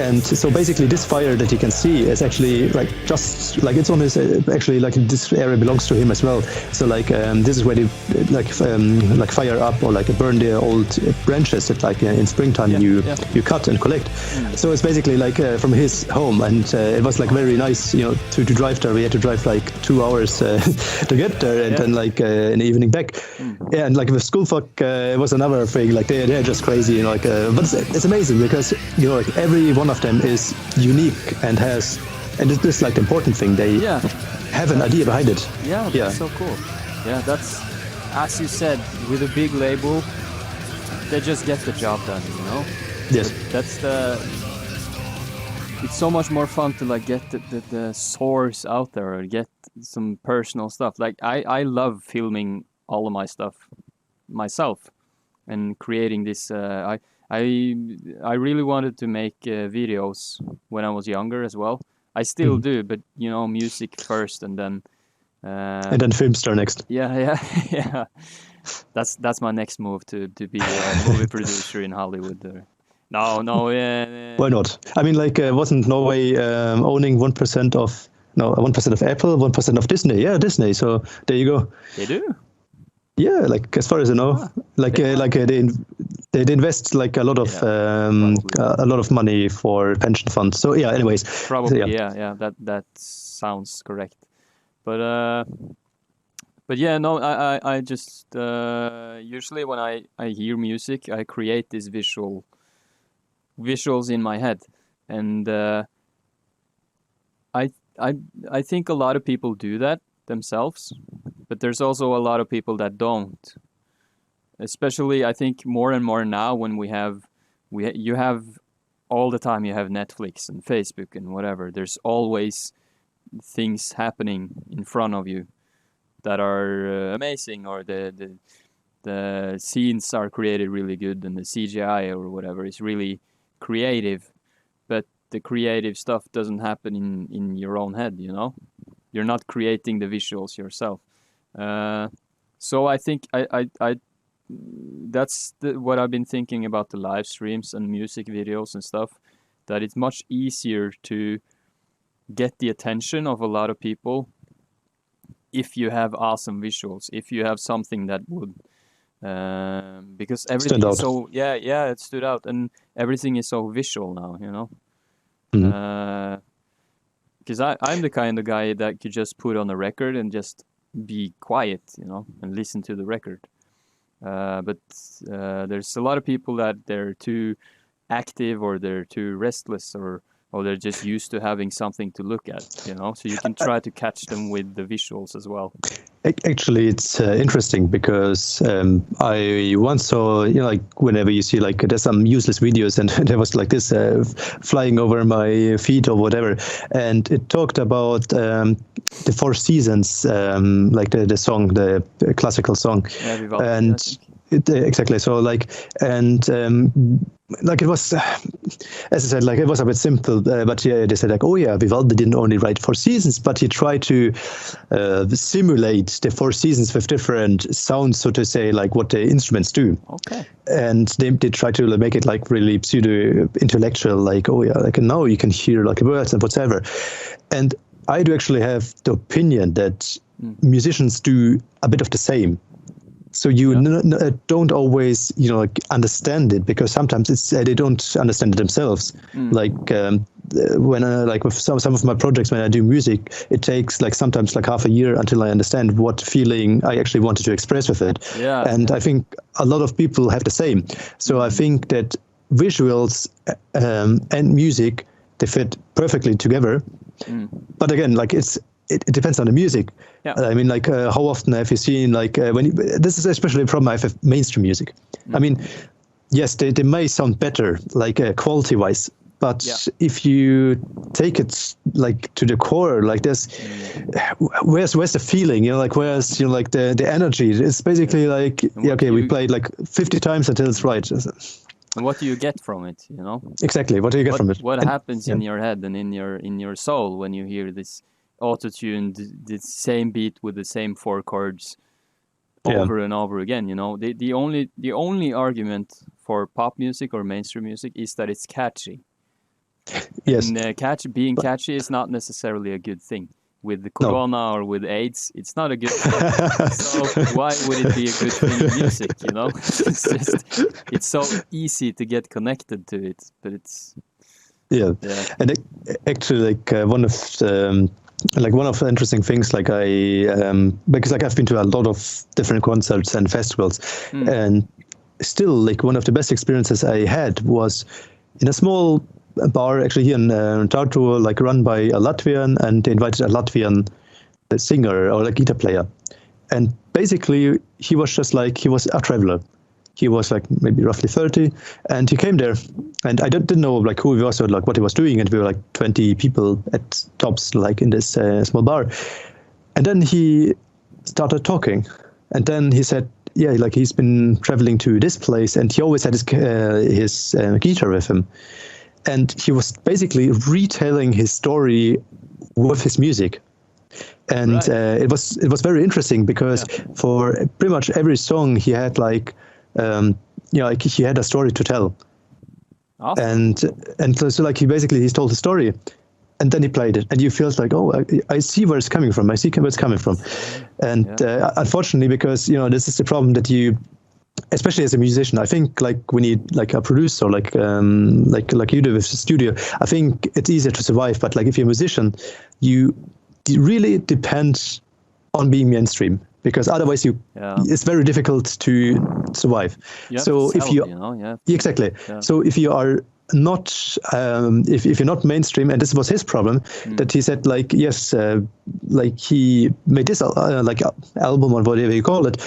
And so basically this fire that you can see is actually like just like it's on his actually like this area belongs to him as well. So like this is where they like fire up or like burn the old branches that like in springtime you cut and collect. So it's basically like from his home, and it was like very nice, you know, to drive there. We had to drive like 2 hours to get there, and then like in the evening back. Yeah, and like with Sküllfükk, it was another thing. Like they're just crazy, you know. Like but it's amazing because you know like every one of them is unique and has, and it's just like the important thing, they have an idea behind it. Yeah, that's so cool. Yeah, that's, as you said, with a big label, they just get the job done, you know? Yes. It's so much more fun to like get the source out there or get some personal stuff. Like I love filming all of my stuff myself and creating this, I really wanted to make videos when I was younger as well. I still do, but you know, music first, and then film star next. Yeah. That's my next move, to be a movie producer in Hollywood. No. Why not? I mean, like, wasn't Norway owning 1% of Apple, 1% of Disney? Yeah, Disney. So there you go. They do. Yeah, like as far as I know, they invest like a lot of money for pension funds. So yeah, anyways, probably yeah. That sounds correct. But yeah, no, I just usually when I hear music, I create these visuals in my head, and I think a lot of people do that themselves, but there's also a lot of people that don't. Especially, I think more and more now when you have all the time, you have Netflix and Facebook and whatever. There's always things happening in front of you that are amazing, or the scenes are created really good, and the CGI or whatever is really creative. But the creative stuff doesn't happen in your own head, you know? You're not creating the visuals yourself. So I think that's what I've been thinking about the live streams and music videos and stuff, that it's much easier to get the attention of a lot of people if you have awesome visuals, if you have something that would because everything is so it stood out, and everything is so visual now, you know. Because I'm the kind of guy that could just put on a record and just be quiet, you know, and listen to the record. But there's a lot of people that they're too active, or they're too restless, or they're just used to having something to look at, you know. So you can try to catch them with the visuals as well. Actually, it's interesting because I once saw, you know, like whenever you see like there's some useless videos, and there was like this flying over my feed or whatever, and it talked about the Four Seasons, like the song, the classical song, and exactly. So like, and like it was, as I said, like it was a bit simple, but yeah, they said like, oh yeah, Vivaldi didn't only write Four Seasons, but he tried to simulate the Four Seasons with different sounds, so to say, like what the instruments do. Okay. And they try to make it like really pseudo intellectual, like, oh yeah, like now you can hear like words and whatever. And I do actually have the opinion that musicians do a bit of the same. So you don't always, you know, like understand it, because sometimes it's they don't understand it themselves. Like when like with some of my projects, when I do music, it takes like sometimes like half a year until I understand what feeling I actually wanted to express with it. Yeah. And I think a lot of people have the same. So I think that visuals and music, they fit perfectly together. But again, like it depends on the music. Yeah. I mean, like, how often have you seen, like, this is especially a problem I have with mainstream music. I mean, yes, they may sound better, like, quality-wise, but if you take it, like, to the core, like this, where's the feeling, you know, like, where's, you know, like, the energy? It's basically like, we played, like, 50 times until it's right. And what do you get from it, you know? Exactly, what do you get from it? What happens in your head and in your soul when you hear this auto-tuned, the same beat with the same 4 chords over and over again. The only argument for pop music or mainstream music is that it's catchy. Yes. And being catchy is not necessarily a good thing. With the corona or with AIDS, it's not a good thing. So why would it be a good thing in music? It's so easy to get connected to it, but it's And actually, one of the interesting things, because I've been to a lot of different concerts and festivals, and still one of the best experiences I had was in a small bar actually here in Tartu, run by a Latvian, and they invited a Latvian singer or a guitar player, and basically he was just he was a traveler. He was maybe roughly 30, and he came there, and I didn't know who he was or what he was doing, and we were 20 people at tops in this small bar, and then he started talking, and then he said, he's been traveling to this place, and he always had his guitar with him. And he was basically retelling his story with his music, and it was very interesting because for pretty much every song he had he had a story to tell. Awesome. And so he told the story, and then he played it, and you feel I see where it's coming from. I see where it's coming from, and unfortunately, because this is the problem that you. Especially as a musician, I think we need a producer, like you do with the studio. I think it's easier to survive, but if you're a musician, you really depend on being mainstream, because otherwise it's very difficult to survive. So if you exactly, so if you are not if you're not mainstream, and this was his problem, that he said he made this album or whatever you call it,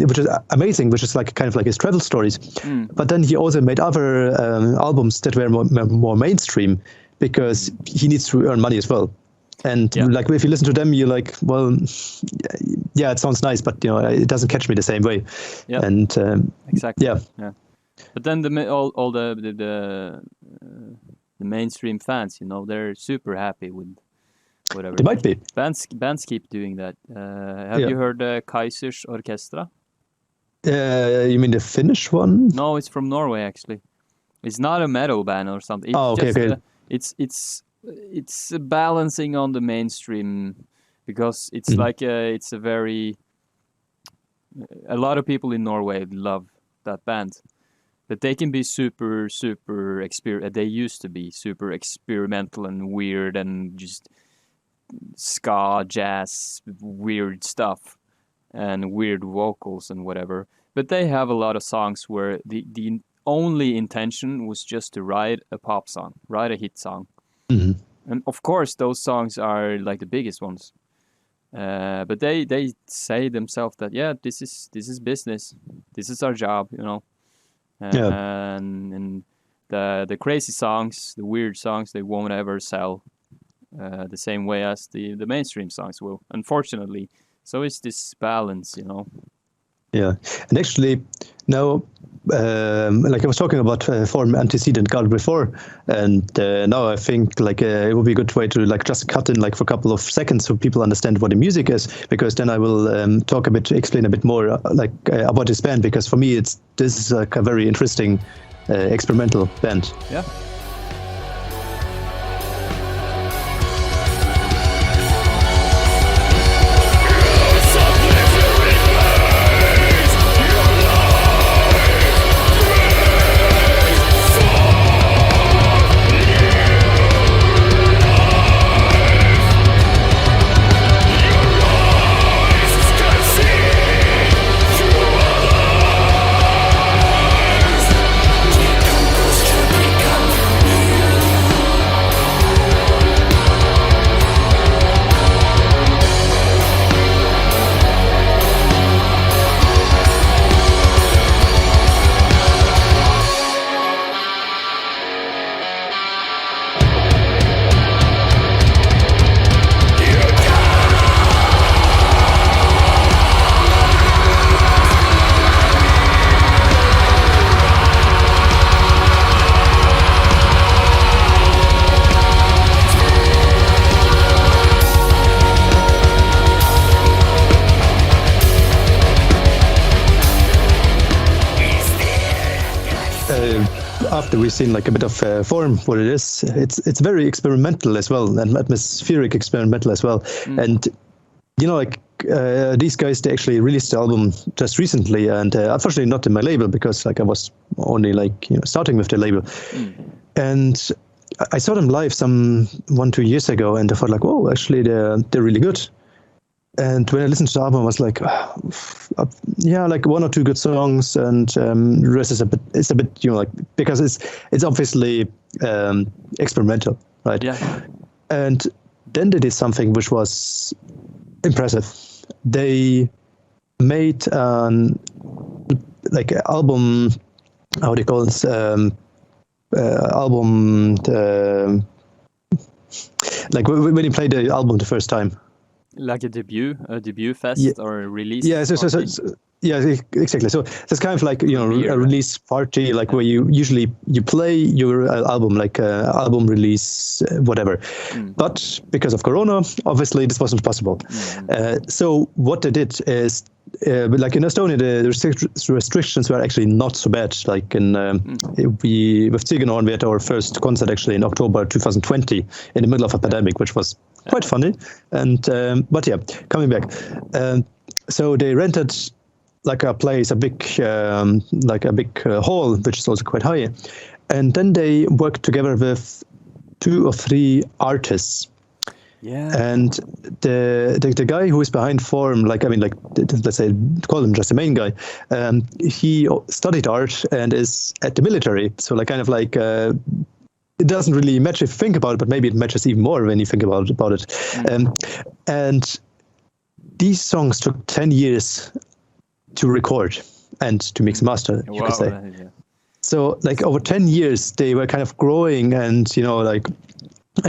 which is amazing, which is kind of his travel stories, but then he also made other albums that were more mainstream, because he needs to earn money as well. And if you listen to them, you're it sounds nice, but it doesn't catch me the same way. And exactly. But then all the mainstream fans, they're super happy with whatever. They might be. Bands keep doing that. Have you heard Kaizers Orchestra? You mean the Finnish one? No, it's from Norway actually. It's not a metal band or something. It's it's balancing on the mainstream, because it's it's a very. A lot of people in Norway love that band. But they can be super they used to be super experimental and weird and just ska, jazz, weird stuff and weird vocals and whatever. But they have a lot of songs where the only intention was just to write a pop song, write a hit song. Mm-hmm. And of course those songs are the biggest ones. But they say themselves that this is business. This is our job, And the crazy songs, the weird songs, they won't ever sell the same way as the mainstream songs will, unfortunately. So it's this balance, Yeah, and actually now, I was talking about form Antecedent Garden before, and now I think it would be a good way to just cut in for a couple of seconds so people understand what the music is, because then I will explain a bit more about this band, because for me this is a very interesting experimental band. Yeah. Come after we've seen like a bit of form, what it is, it's very experimental as well, and atmospheric experimental as well. And you know, like these guys, they actually released the album just recently, and unfortunately not in my label because like I was only like starting with the label. And I saw them live some 1-2 years ago, and I thought like, oh, actually they're really good. And when I listened to the album, I was like, yeah, like 1 or 2 good songs, and the rest is a bit, like, because it's obviously experimental, right? Yeah. And then they did something which was impressive. They made like an album, how do you call it? Album, like when you play the album the first time. Like a debut fest or a release. Yeah, so yeah, exactly. So it's kind of like a release party, like where you usually play your album, like album release, whatever. But because of Corona, obviously this wasn't possible. So what they did is, like in Estonia, the restrictions were actually not so bad. Like with Sigurnorn, we had our first concert actually in October 2020 in the middle of a pandemic, which was quite funny. And but yeah, coming back. So they rented like a place, a big hall, which is also quite high. And then they worked together with 2 or 3 artists. Yeah. And the guy who is behind Form, let's say, call him just the main guy, he studied art and is at the military. So like kind of like, it doesn't really match if you think about it, but maybe it matches even more when you think about it. And these songs took 10 years to record and to mix and master, you could say. Yeah. So like over 10 years, they were kind of growing and, like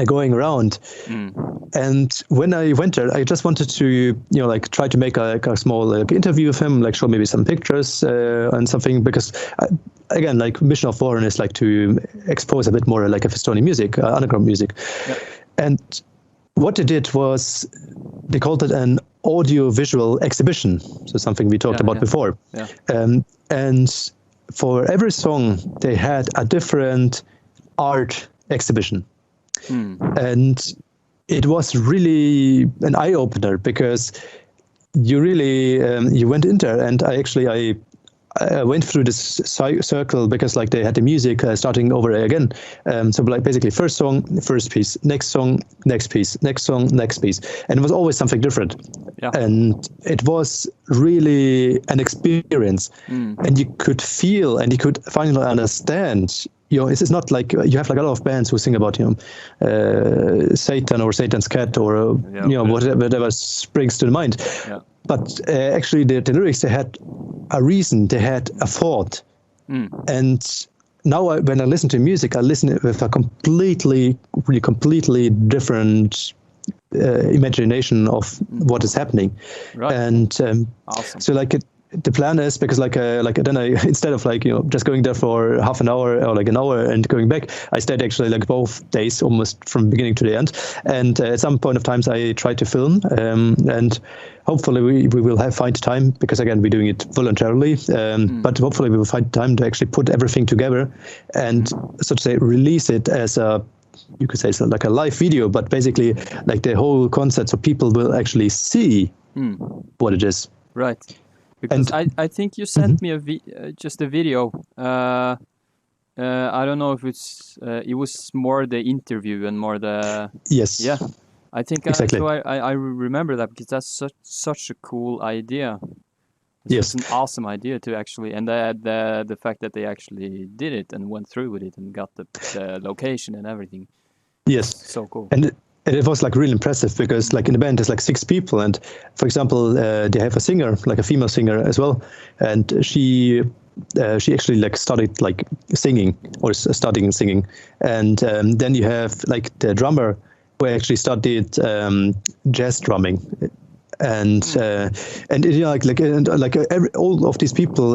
going around. And when I went there, I just wanted to, like try to make a small interview with him, like show maybe some pictures and something, because again, like mission of Warhorn is like to expose a bit more like of Estonian music, underground music. Yeah. And what they did was they called it an audiovisual exhibition. So something we talked about before. Yeah. And for every song, they had a different art exhibition. And it was really an eye-opener because you really, you went in there, and I went through this circle because like they had the music starting over again. So like basically first song, first piece, next song, next piece, next song, next piece. And it was always something different. Yeah. And it was really an experience. And you could feel and you could finally understand, it's not like you have like a lot of bands who sing about, Satan or Satan's cat or, whatever springs to the mind. Yeah. But actually the lyrics, they had a reason, they had a thought. And now when I listen to music, I listen with a completely different imagination of what is happening. Right. And awesome. So like the plan is, because like then I, instead of like just going there for half an hour or like an hour and going back, I stayed actually like both days almost from beginning to the end. And at some point of times I tried to film, and hopefully we will find time, because again we're doing it voluntarily, but hopefully we will find time to actually put everything together and so to say release it as you could say it's like a live video, but basically like the whole concept, so people will actually see what it is. Right. Because I think you sent me just a video. I don't know if it was more the interview and more the... Yes. Yeah. I think exactly. I remember that because that's such a cool idea. It's an awesome idea to actually... And the fact that they actually did it and went through with it and got the location and everything. Yes. So cool. And it was like really impressive because like in the band there's like 6 people, and for example they have a singer, like a female singer as well, and she actually like started like singing or studying singing, and then you have like the drummer who actually studied jazz drumming, and you know, all of these people,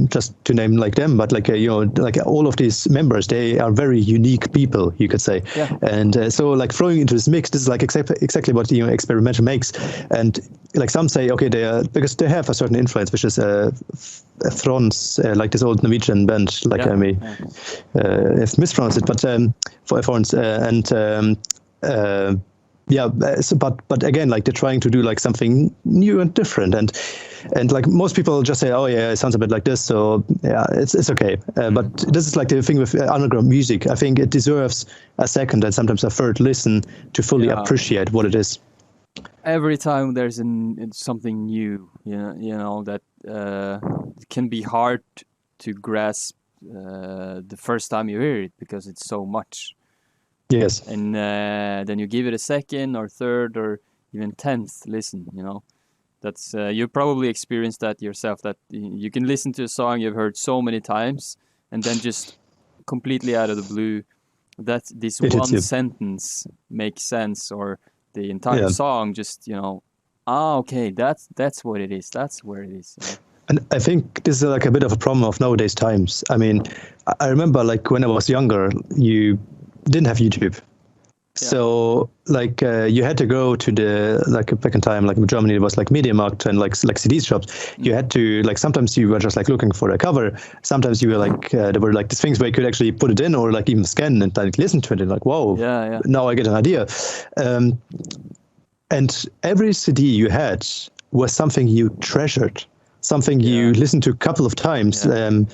just to name like them, but you know, like all of these members, they are very unique people, you could say. Yeah. And so like throwing into this mix, this is like exactly what, you know, experimental makes. And like some say, okay, they are, because they have a certain influence, which is Frons, like this old Norwegian band, like I may have mispronounced it, but for Frons so, but again, like they're trying to do like something new and different, and like most people just say, oh yeah, it sounds a bit like this, so yeah, it's okay. But this is like the thing with underground music. I think it deserves a second and sometimes a third listen to fully appreciate what it is. Every time there's something new, you know that it can be hard to grasp the first time you hear it because it's so much. Yes. And then you give it a second or third or even 10th listen, you know. That's you probably experienced that yourself, that you can listen to a song you've heard so many times and then just completely out of the blue that this one sentence makes sense, or the entire song just, you know, okay, that's what it is. That's where it is. You know? And I think this is like a bit of a problem of nowadays times. I mean, I remember like when I was younger, you didn't have YouTube. So like you had to go to the, like back in time, like in Germany, it was like MediaMarkt and like CD shops. You had to, like, sometimes you were just like looking for a cover. Sometimes you were like, there were like these things where you could actually put it in or like even scan and like listen to it and like, whoa, now I get an idea. And every CD you had was something you treasured. Something you listened to a couple of times, and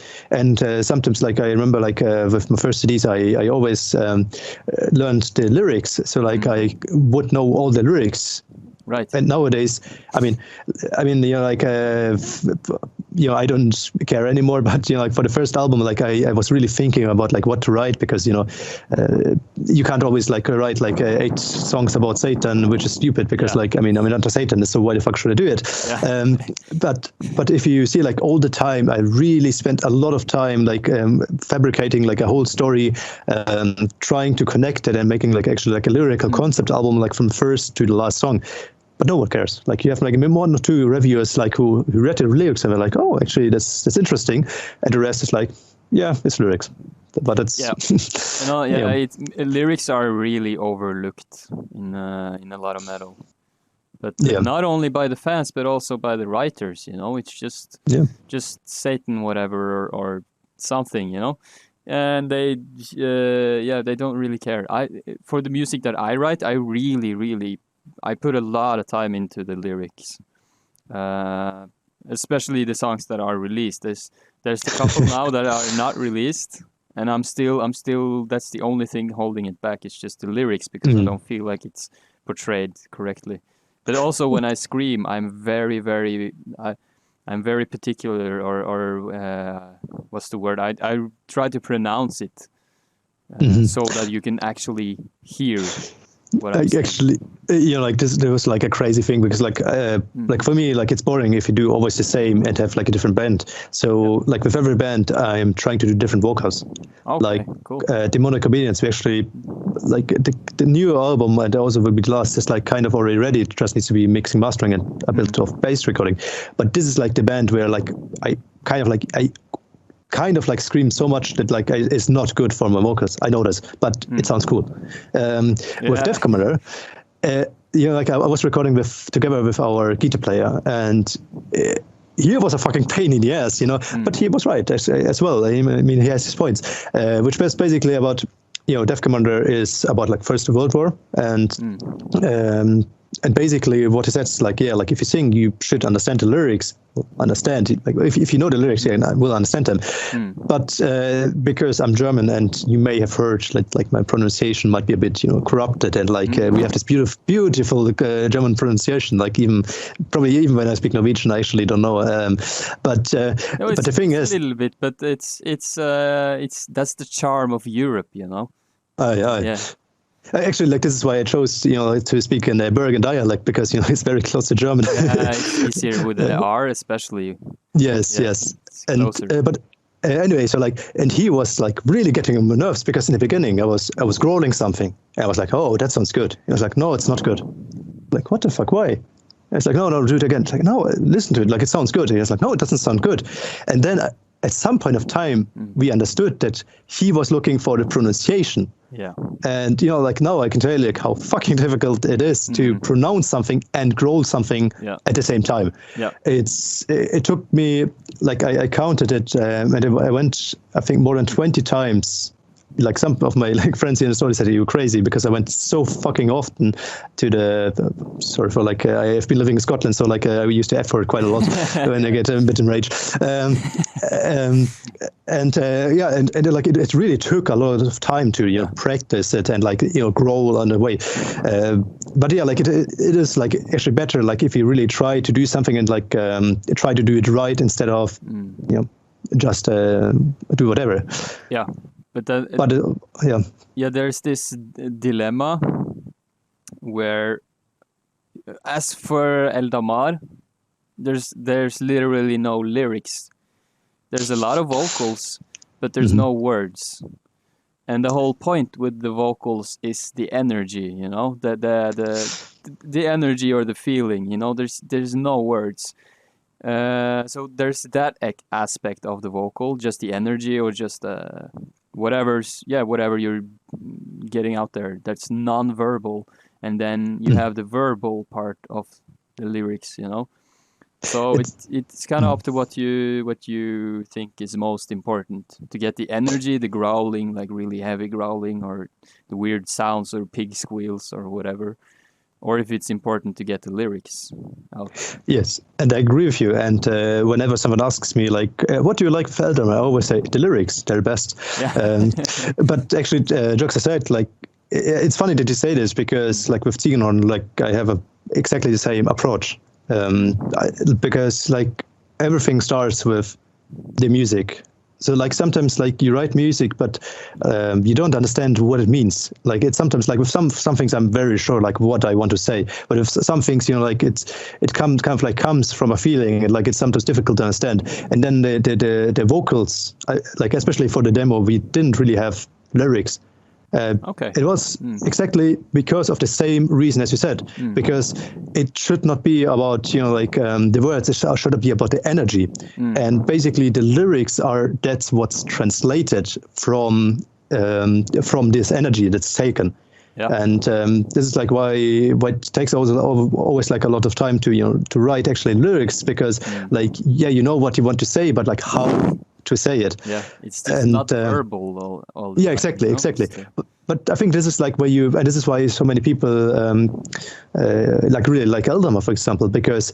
sometimes, like I remember, like with my first CDs, I always learned the lyrics. So like I would know all the lyrics. Right. And nowadays, I mean, you know, like, you know, I don't care anymore. But you know, like for the first album, like I was really thinking about like what to write, because you know, you can't always like write like 8 songs about Satan, which is stupid. Because like I mean, I'm not a Satanist, so why the fuck should I do it? Yeah. But if you see, like all the time, I really spent a lot of time like fabricating like a whole story, trying to connect it and making like actually like a lyrical concept album, like from first to the last song. But no one cares. Like you have like 1 or 2 reviewers like who read the lyrics and they're like, oh, actually that's interesting, and the rest is like, yeah, it's lyrics. But it's lyrics are really overlooked in a lot of metal. But not only by the fans, but also by the writers. You know, it's just Satan whatever or something. You know, and they don't really care. For the music that I write, I put a lot of time into the lyrics, especially the songs that are released. There's a couple now that are not released, and I'm still. That's the only thing holding it back. It's just the lyrics, because I don't feel like it's portrayed correctly. But also when I scream, I'm very, very, I'm very particular, or what's the word? I try to pronounce it so that you can actually hear. Actually, you know, like there was like a crazy thing, because like for me, like it's boring if you do always the same and have like a different band. So like with every band, I'm trying to do different vocals. Okay, like cool. Demonic Obedience, we actually like the new album, and also will be the last, is like kind of already ready. It just needs to be mixing, mastering, and a bit of bass recording. But this is like the band where like I kind of like scream so much that like it's not good for my vocals. I know this, but it sounds cool. With Death Commander, you know, like I was recording together with our guitar player, and he was a fucking pain in the ass, you know. But he was right as well. I mean, he has his points, which was basically about, you know, Death Commander is about like First World War, and basically what he says is like, yeah, like if you sing, you should understand the lyrics. Understand, like if you know the lyrics, yeah, I will understand them. But because I'm German, and you may have heard like my pronunciation might be a bit, you know, corrupted, and like we have this beautiful German pronunciation. Like probably even when I speak Norwegian, I actually don't know. But the thing is, a little bit, but it's that's the charm of Europe, you know. Yeah. Actually, like this is why I chose, you know, to speak in a Bergen dialect, because you know it's very close to German. It's easier with the R, especially. Yes. And but anyway, so like, and he was like really getting on my nerves, because in the beginning I was growling something. I was like, oh, that sounds good. He was like, no, it's not good. Like, what the fuck? Why? It's like, no, do it again. It's like, no, listen to it. Like, it sounds good. And it's like, no, it doesn't sound good. And then at some point of time, we understood that he was looking for the pronunciation. Yeah. And, like now I can tell you like how fucking difficult it is to pronounce something and growl something at the same time. Yeah. It took me, like I counted it, and I went, I think, more than 20 times. Like some of my friends in the story said you were crazy because I went so fucking often to I have been living in Scotland, so I used to F-word quite a lot when I get a bit enraged. It really took a lot of time to practice it and growl on the way. But it is actually better if you really try to do something and try to do it right instead of just do whatever. Yeah. But there's this dilemma where, as for Eldamar, there's literally no lyrics. There's a lot of vocals, but there's no words. And the whole point with the vocals is the energy, the energy or the feeling. There's no words. So there's that aspect of the vocal, just the energy or just whatever you're getting out there that's non-verbal, and then you have the verbal part of the lyrics, so it's kind of up to what you think is most important to get the energy, the growling, like really heavy growling, or the weird sounds or pig squeals or whatever, or if it's important to get the lyrics out. Yes, and I agree with you. And whenever someone asks me, what do you like for Eldamar, I always say the lyrics, they're best. Yeah. But actually, jokes aside, it's funny that you say this because, with Warhorn, I have exactly the same approach. Because, everything starts with the music. So sometimes you write music, but you don't understand what it means. It's sometimes with some things I'm very sure what I want to say, but if some things it comes from a feeling, and it's sometimes difficult to understand. And then the vocals, especially for the demo, we didn't really have lyrics. Okay. It was exactly because of the same reason as you said, because it should not be about the words. It should be about the energy, and basically the lyrics that's what's translated from this energy that's taken. Yeah. And this is why it takes always a lot of time to write actually lyrics, because you know what you want to say, but how to say it. Yeah, it's just not verbal all the time, exactly. But I think this is and this is why so many people really like Eldamar, for example, because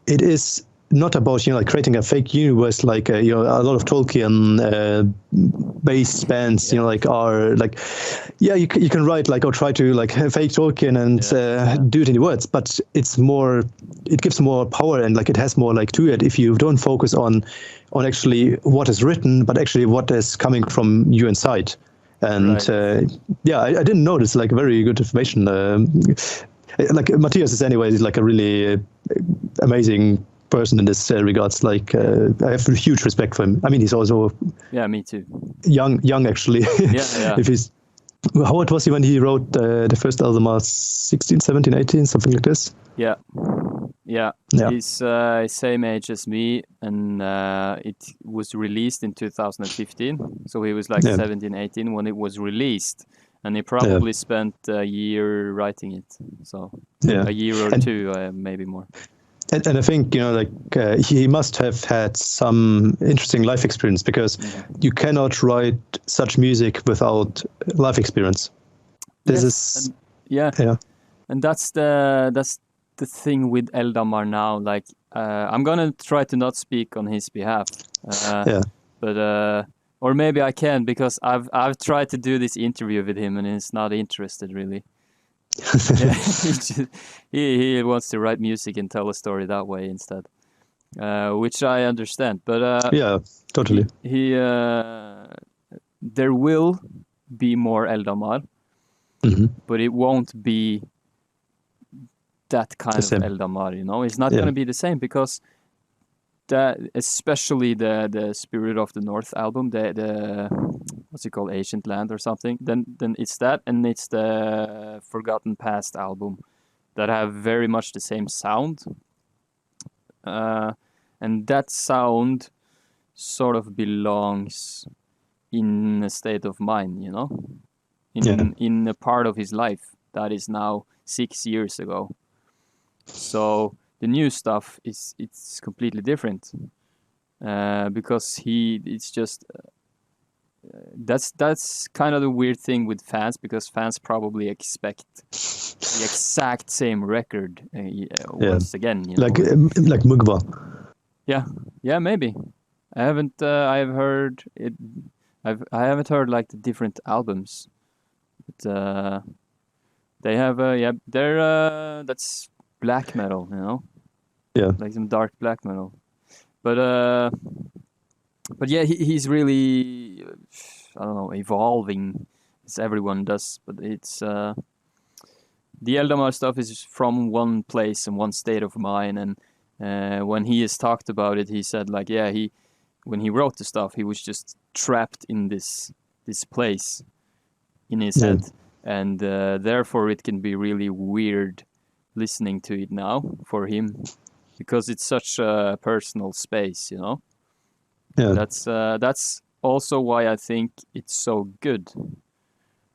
it is not about creating a fake universe a lot of Tolkien based bands are you can write or try to fake Tolkien and do it in the words, but it gives more power and it has more to it if you don't focus on actually what is written, but actually what is coming from you inside. And I didn't notice very good information. Matthias is anyways a really amazing person in this regards. I have huge respect for him. I mean, he's also me too. Young actually. Yeah. If he's how old was he when he wrote the first Eldamar? 16, 17, 18, something like this. Yeah. He's same age as me, and it was released in 2015. So he was 17, 18 when it was released, and he probably spent a year writing it. So a year or two, maybe more. And I think he must have had some interesting life experience, because you cannot write such music without life experience. And that's the thing with Eldamar now. I'm gonna try to not speak on his behalf, but or maybe I can, because I've tried to do this interview with him and he's not interested really. He wants to write music and tell a story that way instead, which I understand. But totally. He there will be more Eldamar, but it won't be that kind of Eldamar. It's not going to be the same, because that, especially the Spirit of the North album, the what's it called, Ancient Land or something, then it's that, and it's the Forgotten Past album that have very much the same sound, and that sound sort of belongs in a state of mind, you know, in a part of his life that is now 6 years ago. So the new stuff it's completely different, because it's just that's kind of the weird thing with fans, because fans probably expect the exact same record once again, you know? like Mugwa. Yeah, maybe. I've heard it. I haven't heard like the different albums, but they have they're that's black metal, you know. Yeah, like some dark black metal, but yeah, he's really I don't know, evolving as everyone does, but it's the Eldamar stuff is from one place and one state of mind, and when he has talked about it, he said like, yeah, when he wrote the stuff, he was just trapped in this place in his head, and therefore it can be really weird listening to it now for him, because it's such a personal space, you know. Yeah, that's also why I think it's so good.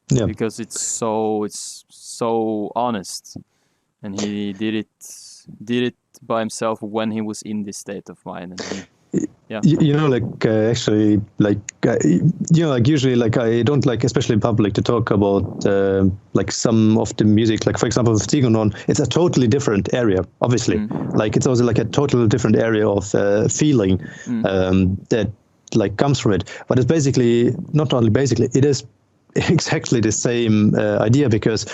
Yeah, because it's so honest, and he did it by himself when he was in this state of mind, and you know, like actually, like you know, like usually, like I don't like, especially in public, to talk about like some of the music. Like for example, with Tigonon, it's a totally different area. Obviously, like it's also like a totally different area of feeling that like comes from it. But it's basically not only basically, it is exactly the same idea, because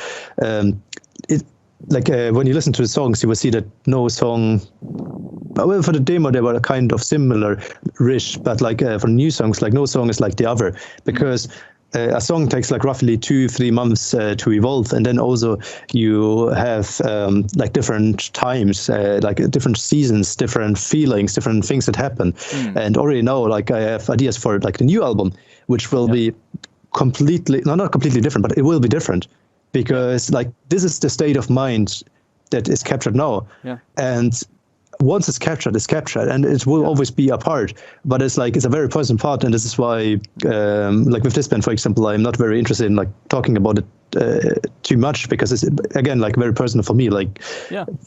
it. Like when you listen to the songs, you will see that no song. Well, for the demo, they were kind of similar-ish, but like for new songs, like no song is like the other, because a song takes like roughly 2-3 months to evolve, and then also you have like different times, like different seasons, different feelings, different things that happen. And already now, like I have ideas for like the new album, which will be completely, not completely different, but it will be different. Because like this is the state of mind that is captured now, and once it's captured, and it will always be a part. But it's like it's a very personal part, and this is why, like with this band, for example, I'm not very interested in like talking about it too much, because it's again like very personal for me. Like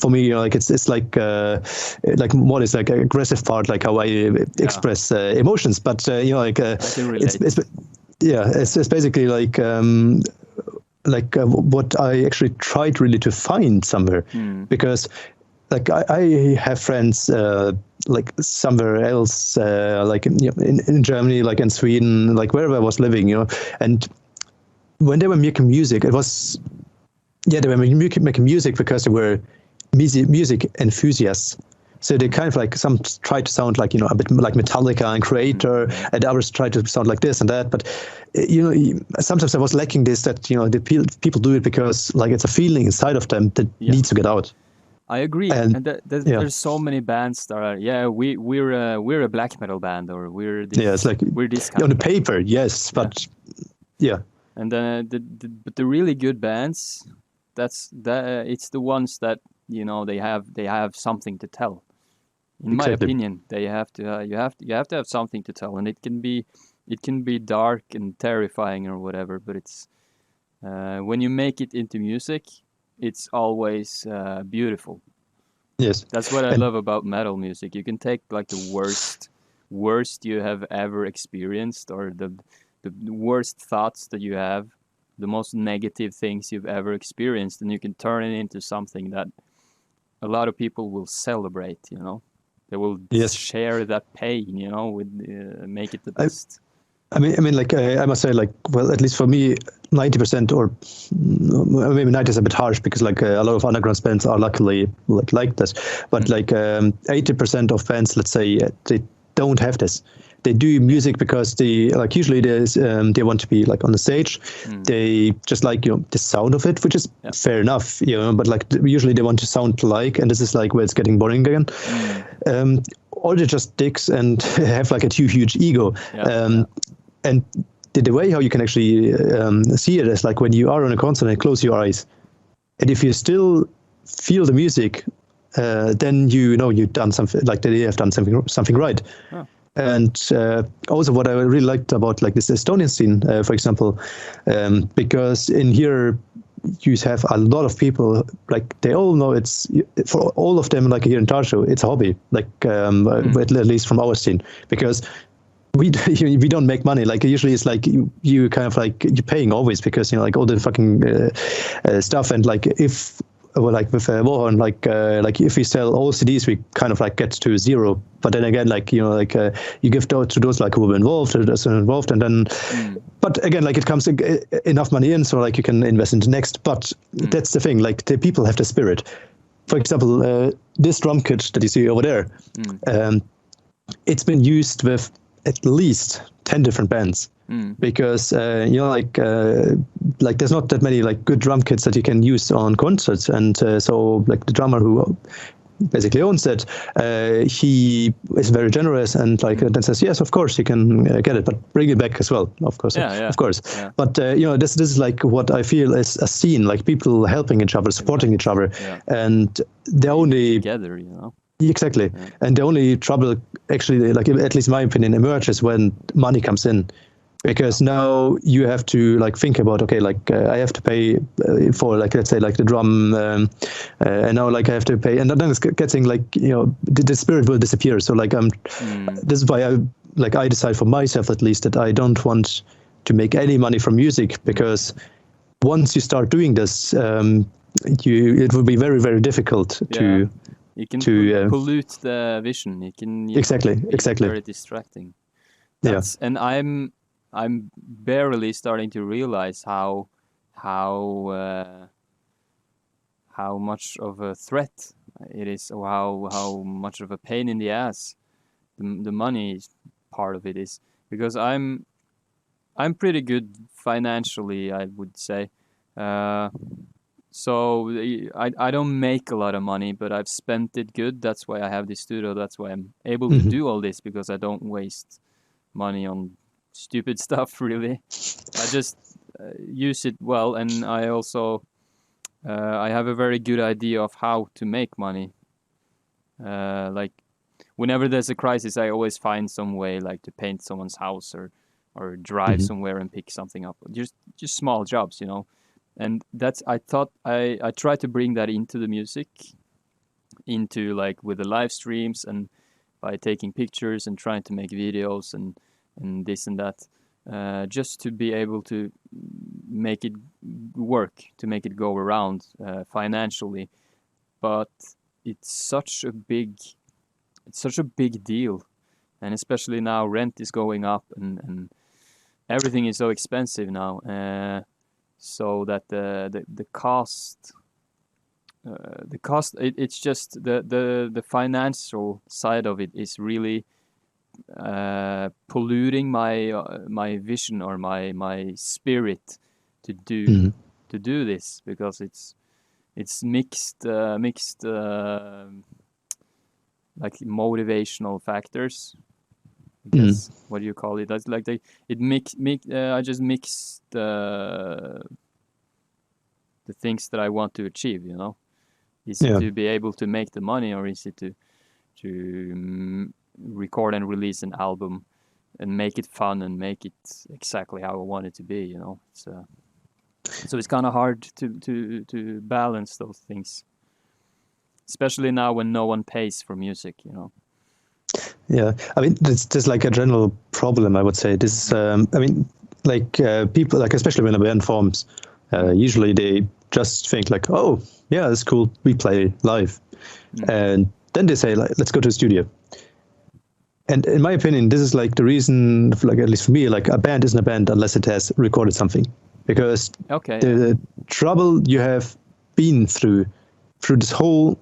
for me, you know, like it's like one is like an aggressive part, like how I express emotions. But you know, like it's basically like what I actually tried really to find somewhere, because like I have friends like somewhere else, like in Germany, like in Sweden, like wherever I was living, you know, and when they were making music, it was they were making music because they were music enthusiasts. So they kind of like, some try to sound like, you know, a bit like Metallica and Creator, and others try to sound like this and that. But, you know, sometimes I was lacking this, that, you know, the people do it because like it's a feeling inside of them that needs to get out. I agree. And there's so many bands that are, we're a black metal band, or we're this, it's like, we're this kind on the paper, yes, but And then but the really good bands, it's the ones that, you know, they have something to tell. In my opinion, they have to you have to have something to tell, and it can be dark and terrifying or whatever. But it's when you make it into music, it's always beautiful. Yes, that's what I love about metal music. You can take like the worst you have ever experienced, or the worst thoughts that you have, the most negative things you've ever experienced, and you can turn it into something that a lot of people will celebrate, you know. They will share that pain, you know, with make it the best. I mean, like I must say, like, well, at least for me, 90%, or maybe 90 is a bit harsh, because like a lot of underground bands are luckily like this, but like 80% of bands, let's say, they don't have this. They do music because they usually they want to be like on the stage. They just like, you know, the sound of it, which is fair enough, you know, but like usually they want to sound like, and this is like where it's getting boring again. Or they just dicks and have like a too huge ego. And the way how you can actually see it is like when you are on a concert and close your eyes, and if you still feel the music, then you know you've done something, like you have done something right. Oh. And also what I really liked about like this Estonian scene, for example, because in here you have a lot of people, like they all know it's, for all of them, like here in Tartu, it's a hobby, like at least from our scene, because we don't make money. Like usually it's like you kind of like you're paying always, because you know like all the fucking stuff, and like if like with Warhorn, like if we sell all CDs, we kind of like get to zero. But then again, like you know, like you give to those like who were involved, and then, but again, like it comes enough money in, so like you can invest in the next. But that's the thing, like the people have the spirit. For example, this drum kit that you see over there, it's been used with at least 10 different bands. Because you know, like there's not that many like good drum kits that you can use on concerts, and so like the drummer who basically owns it, he is very generous, and like then says, yes, of course you can get it, but bring it back as well, of course. Of course. Yeah. But you know, this is like what I feel is a scene, like people helping each other, supporting each other, and the only together, you know. Exactly. Yeah. And the only trouble actually, like at least my opinion, emerges when money comes in. Because now you have to like think about, okay, like I have to pay for like, let's say like the drum, and now like I have to pay, and then it's getting like, you know, the spirit will disappear. So like this is why I decide for myself at least that I don't want to make any money from music, because once you start doing this, it will be very, very difficult to. You can pollute the vision. You can exactly. Very distracting. And I'm barely starting to realize how much of a threat it is, or how much of a pain in the ass the money part of it is, because I'm pretty good financially, I would say. So I don't make a lot of money, but I've spent it good. That's why I have this studio. That's why I'm able to do all this, because I don't waste money on stupid stuff, really. I just use it well, and I also I have a very good idea of how to make money. Like whenever there's a crisis, I always find some way, like to paint someone's house or drive somewhere and pick something up. Just small jobs, you know. And that's, I thought I tried to bring that into the music, into like with the live streams, and by taking pictures and trying to make videos and this and that, just to be able to make it work, to make it go around financially. But it's such a big deal, and especially now rent is going up and everything is so expensive now. So that the cost, it's just the financial side of it is really polluting my vision or my spirit to do this, because it's mixed like motivational factors. I guess what do you call it? That's like I just mix the things that I want to achieve. You know, is it to be able to make the money, or is it to record and release an album and make it fun and make it exactly how I want it to be? You know, so it's kind of hard to balance those things, especially now when no one pays for music. You know. Yeah, I mean, there's like a general problem, I would say. This, I mean, like people, like especially when a band forms, usually they just think like, oh, yeah, it's cool, we play live. And then they say, like, let's go to the studio. And in my opinion, this is like the reason, like at least for me, like a band isn't a band unless it has recorded something. Because the trouble you have been through this whole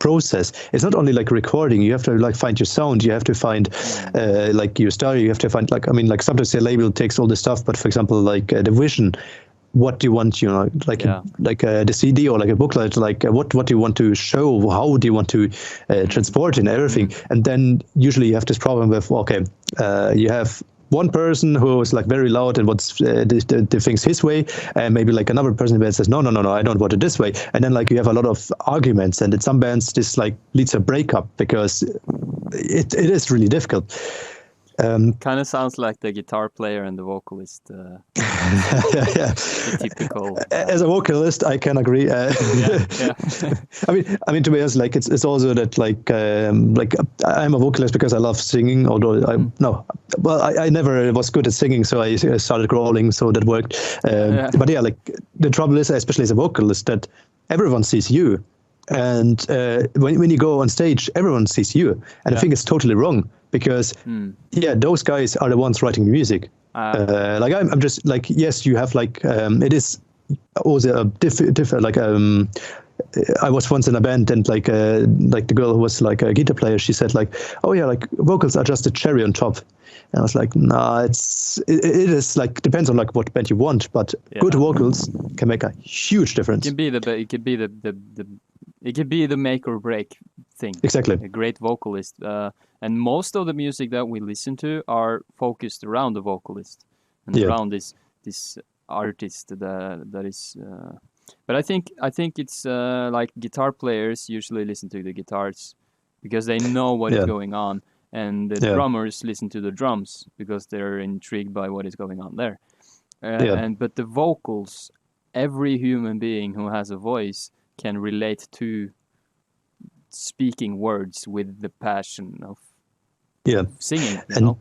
process, it's not only like recording. You have to like find your sound, you have to find like your style, you have to find like, I mean, like sometimes the label takes all this stuff, but for example, like the vision, what do you want, you know, like the CD or like a booklet, like what do you want to show, how do you want to transport and everything. And then usually you have this problem with, okay, you have one person who is like very loud and wants the things his way, and maybe like another person that says no, I don't want it this way, and then like you have a lot of arguments, and in some bands this like leads to a breakup because it is really difficult. Kind of sounds like the guitar player and the vocalist. Yeah. Typical. As a vocalist, I can agree. Yeah. I mean, to be honest, like it's also that like I'm a vocalist because I love singing. Although I never was good at singing, so I started growling, so that worked. But yeah, like the trouble is, especially as a vocalist, that everyone sees you, and when you go on stage, everyone sees you, and I think it's totally wrong. Because those guys are the ones writing the music. Like I'm just like, yes, you have like it is also a different like I was once in a band, and like the girl who was like a guitar player, she said like, oh yeah, like vocals are just a cherry on top. And I was like, nah, it is like depends on like what band you want, but good vocals can make a huge difference. It could be the make or break thing. Exactly. A great vocalist. And most of the music that we listen to are focused around the vocalist and around this artist that is. But I think it's like guitar players usually listen to the guitars because they know what is going on, and the drummers listen to the drums because they're intrigued by what is going on there. But the vocals, every human being who has a voice can relate to speaking words with the passion of singing, you know?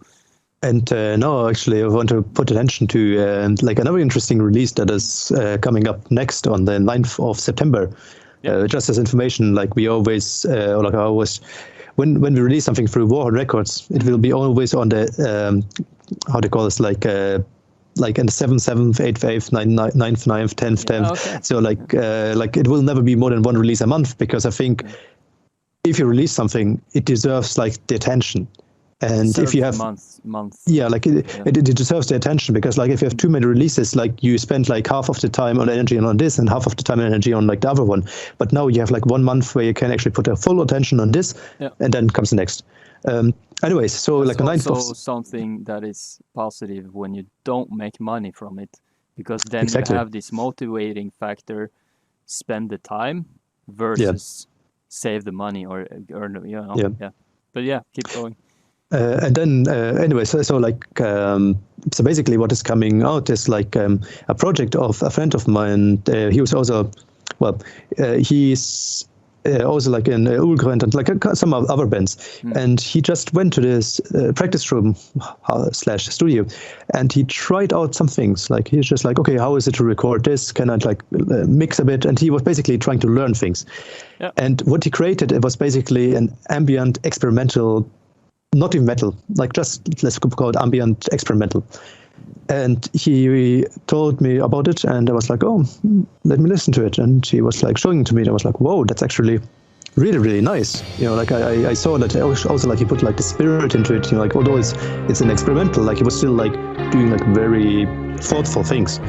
And now, actually, I want to put attention to like another interesting release that is coming up next on the 9th of September. Just as information, like we always, when we release something through Warhorn Records, it will be always on the how they call this, like in the 7th, 8th, 8th, 9th, 9th, 10th, 10th. Okay. So like it will never be more than one release a month, because I think if you release something, it deserves like the attention. And if you have month, it deserves the attention, because like if you have too many releases, like you spend like half of the time on energy on this and half of the time energy on like the other one. But now you have like 1 month where you can actually put a full attention on this, and then comes the next. Anyways, so that's like a 9th also something that is positive when you don't make money from it, because then you have this motivating factor: spend the time versus save the money or earn, But keep going. And then anyway, so basically what is coming out is like a project of a friend of mine. He was also, he's also like in Ulguränd and like some other bands. And he just went to this practice room / studio, and he tried out some things. Like he's just like, okay, how is it to record this? Can I like mix a bit? And he was basically trying to learn things. Yeah. And what he created, it was basically an ambient experimental, not even metal, like just let's call it ambient experimental. And he told me about it, and I was like, oh, let me listen to it. And he was like showing it to me, and I was like, whoa, that's actually really, really nice. You know, like I saw that also like he put like the spirit into it, you know, like although it's an experimental, like he was still like doing like very thoughtful things.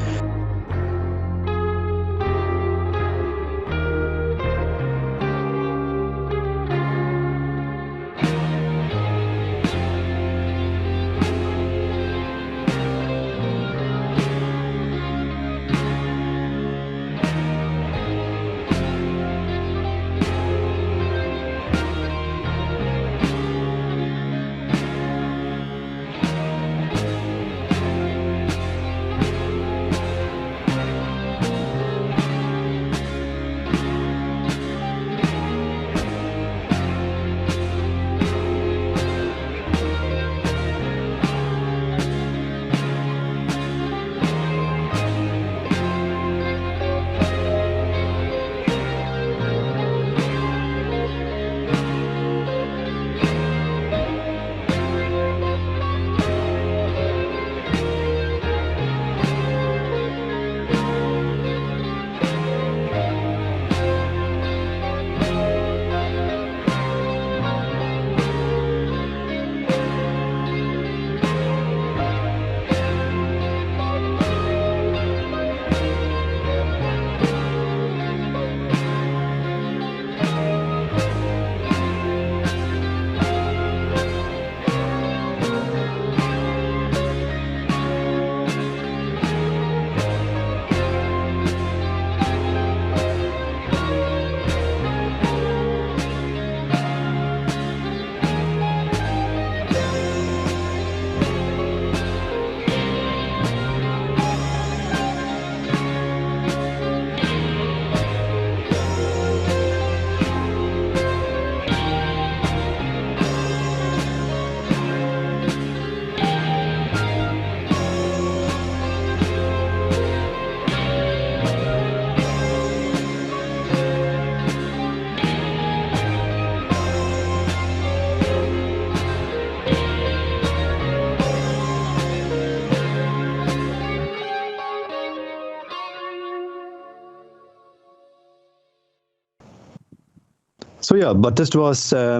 So yeah, but this was a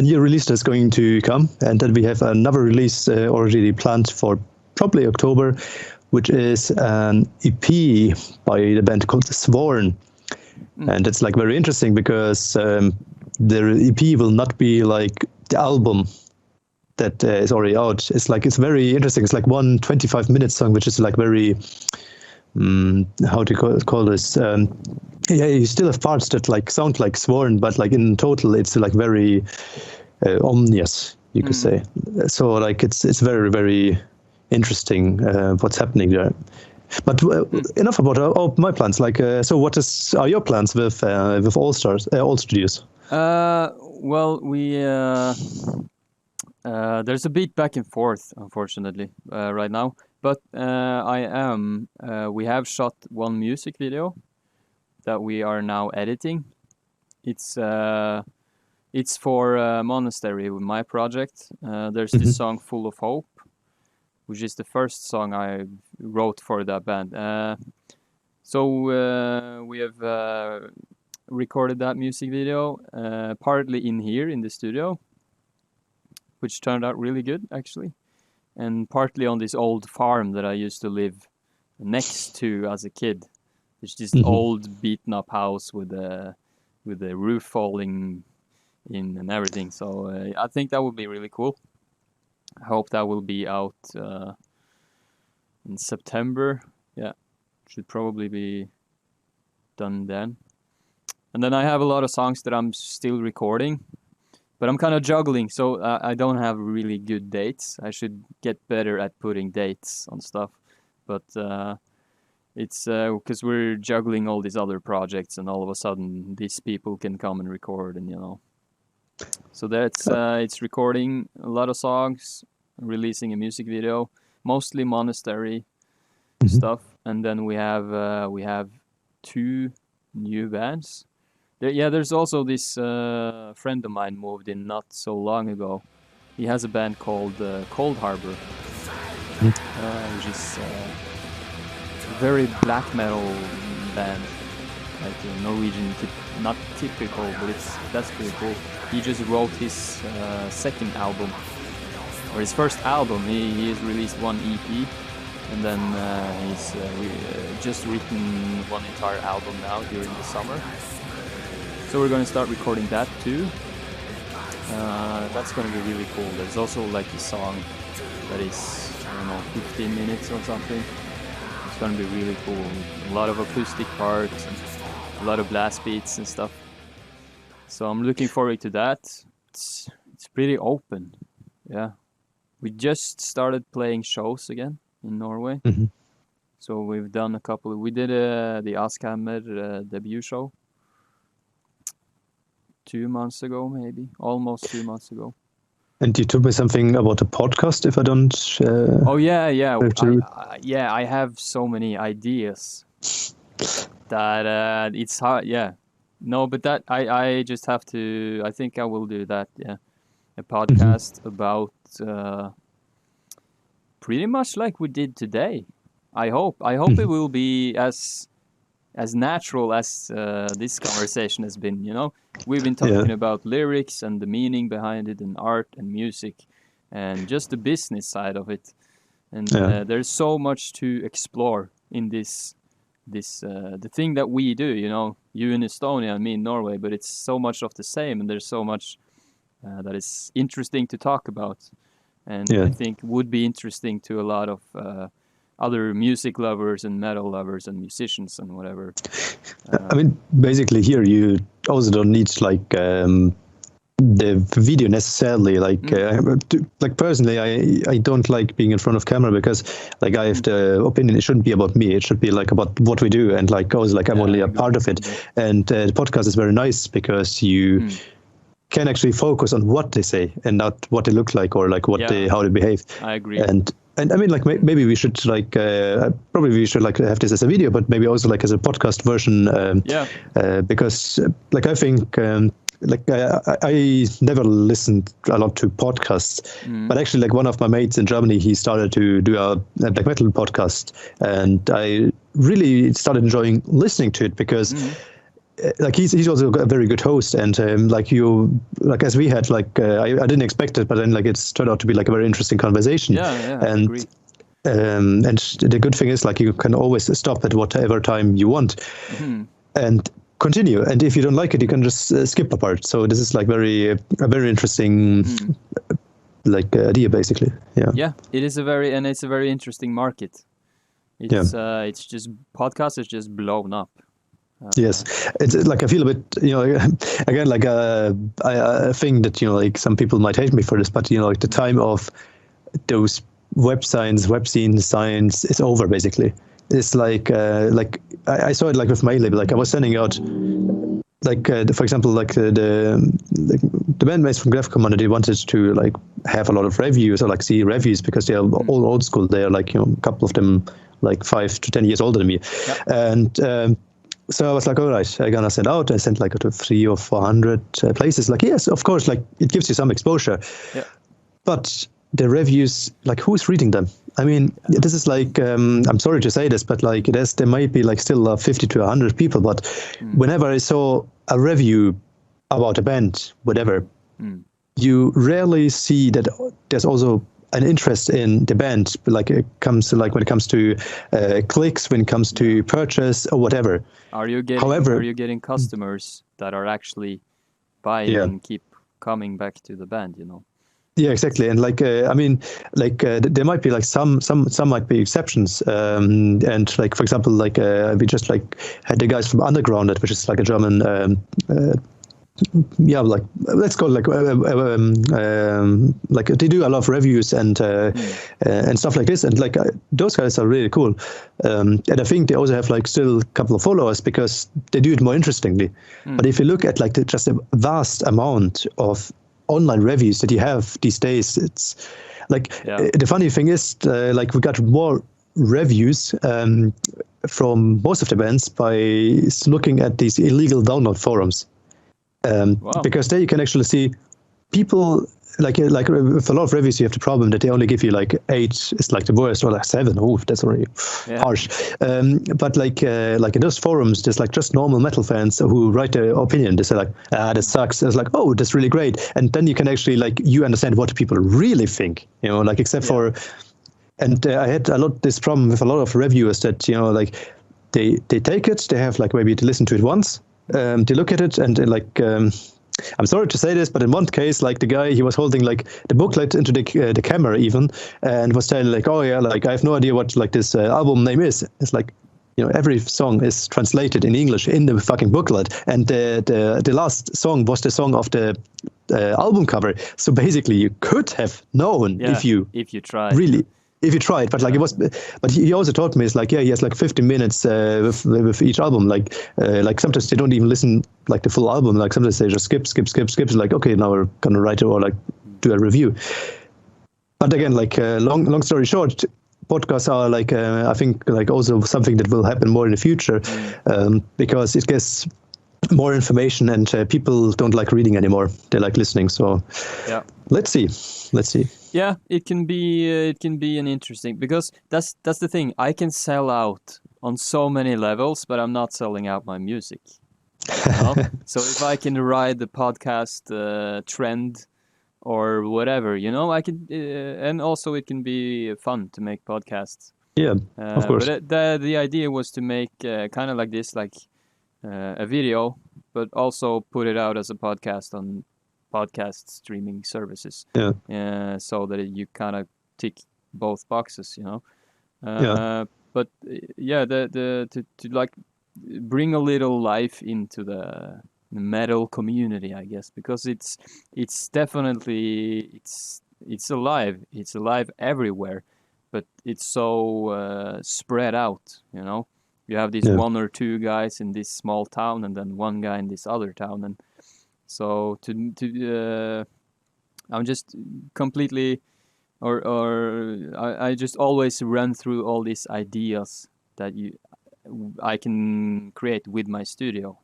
new release that's going to come, and then we have another release already planned for probably October, which is an EP by the band called Warhorn. And it's like very interesting because the EP will not be like the album that is already out. It's very interesting. It's like one 25-minute song, which is like very how do you call this? You still have parts that like sound like Warhorn, but like in total, it's like very ominous, you could say. So like it's very, very interesting what's happening there. But enough about my plans. Like, so what are your plans with All Studios? Well, we there's a bit back and forth, unfortunately, right now. But we have shot one music video that we are now editing. It's for Monastery with my project. There's this song Full of Hope, which is the first song I wrote for that band. So we have recorded that music video partly in here in the studio, which turned out really good actually, and partly on this old farm that I used to live next to as a kid. It's this old beaten up house with the roof falling in and everything. So I think that would be really cool. I hope that will be out in September. Yeah, should probably be done then. And then I have a lot of songs that I'm still recording, but I'm kind of juggling, so I don't have really good dates. I should get better at putting dates on stuff. But it's because we're juggling all these other projects, and all of a sudden these people can come and record, and So that's it's recording a lot of songs, releasing a music video, mostly Monastery stuff, and then we have 2 new bands. There's also this friend of mine moved in not so long ago. He has a band called Cold Harbor, which is a very black metal band, like a Norwegian, not typical, but that's pretty cool. He just wrote his second album, or his first album. He has released one EP, and then he's just written one entire album now during the summer. So we're going to start recording that too. That's going to be really cool. There's also like a song that is, 15 minutes or something. It's going to be really cool. A lot of acoustic parts and a lot of blast beats and stuff. So I'm looking forward to that. It's pretty open. Yeah. We just started playing shows again in Norway. So we've done a couple. We did the Askhammer debut show 2 months ago, maybe almost 2 months ago. And you told me something about a podcast. If I don't. Oh yeah. I have so many ideas that it's hard. Yeah. No, but that I just have to. I think I will do that. Yeah, a podcast about pretty much like we did today. I hope it will be as natural as this conversation has been. We've been talking about lyrics and the meaning behind it, and art and music, and just the business side of it. And there's so much to explore in this the thing that we do. You in Estonia and me in Norway, but it's so much of the same, and there's so much that is interesting to talk about, and I think would be interesting to a lot of other music lovers and metal lovers and musicians and whatever. I mean, basically here you also don't need like the video necessarily. Like personally, I don't like being in front of camera because like I have the opinion it shouldn't be about me. It should be like about what we do, and like also like I'm only a part of it. And the podcast is very nice because you can actually focus on what they say and not what they look like or like how they behave. I agree. And I mean, like maybe we should like probably we should like have this as a video, but maybe also like as a podcast version. Because like I think I never listened a lot to podcasts, but actually like one of my mates in Germany, he started to do a black metal podcast, and I really started enjoying listening to it because like he's also a very good host, and like as we had I didn't expect it, but then like it's turned out to be like a very interesting conversation. Yeah, and I agree. And the good thing is like you can always stop at whatever time you want, and continue. And if you don't like it, you can just skip a part. So this is like a very interesting like idea, basically. Yeah, it's a very interesting market. It's just podcast is just blown up. Yes, it's like I feel a bit, again, like I think that like some people might hate me for this, but like the time of those web scene signs is over. Basically, it's like I saw it like with my label. Like I was sending out, like for example, like the bandmates from Graph Commander, they wanted to like have a lot of reviews or like see reviews because they are all old school. They are like a couple of them like 5 to 10 years older than me, and. So I was like, all right, I'm gonna send out. I sent like to 300 or 400 places. Like, yes, of course, like it gives you some exposure. Yeah. But the reviews, like, who's reading them? I mean, this is like, I'm sorry to say this, but like, there might be like still 50 to 100 people. But whenever I saw a review about a band, whatever, you rarely see that there's also an interest in the band, like it comes to like when it comes to clicks, when it comes to purchase or whatever. Are you getting customers that are actually buying and keep coming back to the band? Yeah, exactly. And like I mean, like there might be like some might be exceptions. And like for example, like we just like had the guys from Underground, which is like a German. Like let's call it like they do a lot of reviews and stuff like this, and like those guys are really cool, and I think they also have like still a couple of followers because they do it more interestingly. But if you look at like just a vast amount of online reviews that you have these days, it's like the funny thing is like we got more reviews from most of the bands by looking at these illegal download forums. Because there you can actually see people like with a lot of reviews, you have the problem that they only give you like 8 is like the worst, or like 7. Oh, that's already harsh. But like in those forums, there's like just normal metal fans who write their opinion. They say like, this sucks. It's like, oh, that's really great. And then you can actually like you understand what people really think. Like except for, and I had this problem with a lot of reviewers that like they take it, they have like maybe to listen to it once. They look at it and like I'm sorry to say this, but in one case, like the guy, he was holding like the booklet into the camera even, and was telling like, oh yeah, like I have no idea what like this album name is. It's like, every song is translated in English in the fucking booklet, and the last song was the song of the album cover. So basically, you could have known if you tried. Really. If you try it, but like it was, but he also told me it's like he has like 15 minutes with each album. Like sometimes they don't even listen like the full album. Like sometimes they just skip. Like okay, now we're gonna write it or like do a review. But again, like long story short, podcasts are like I think like also something that will happen more in the future because it gets more information and people don't like reading anymore. They like listening. So let's see. Yeah, it can be an interesting, because that's the thing. I can sell out on so many levels, but I'm not selling out my music. So if I can ride the podcast trend or whatever, I can, and also it can be fun to make podcasts. Yeah, of course. But the idea was to make kind of like this, like a video, but also put it out as a podcast on podcast streaming services. So that you kind of tick both boxes, But to like bring a little life into the metal community, I guess, because it's definitely it's alive. It's alive everywhere, but it's so spread out. You have these 1 or 2 guys in this small town, and then one guy in this other town, and so I'm just completely, I just always run through all these ideas that I can create with my studio,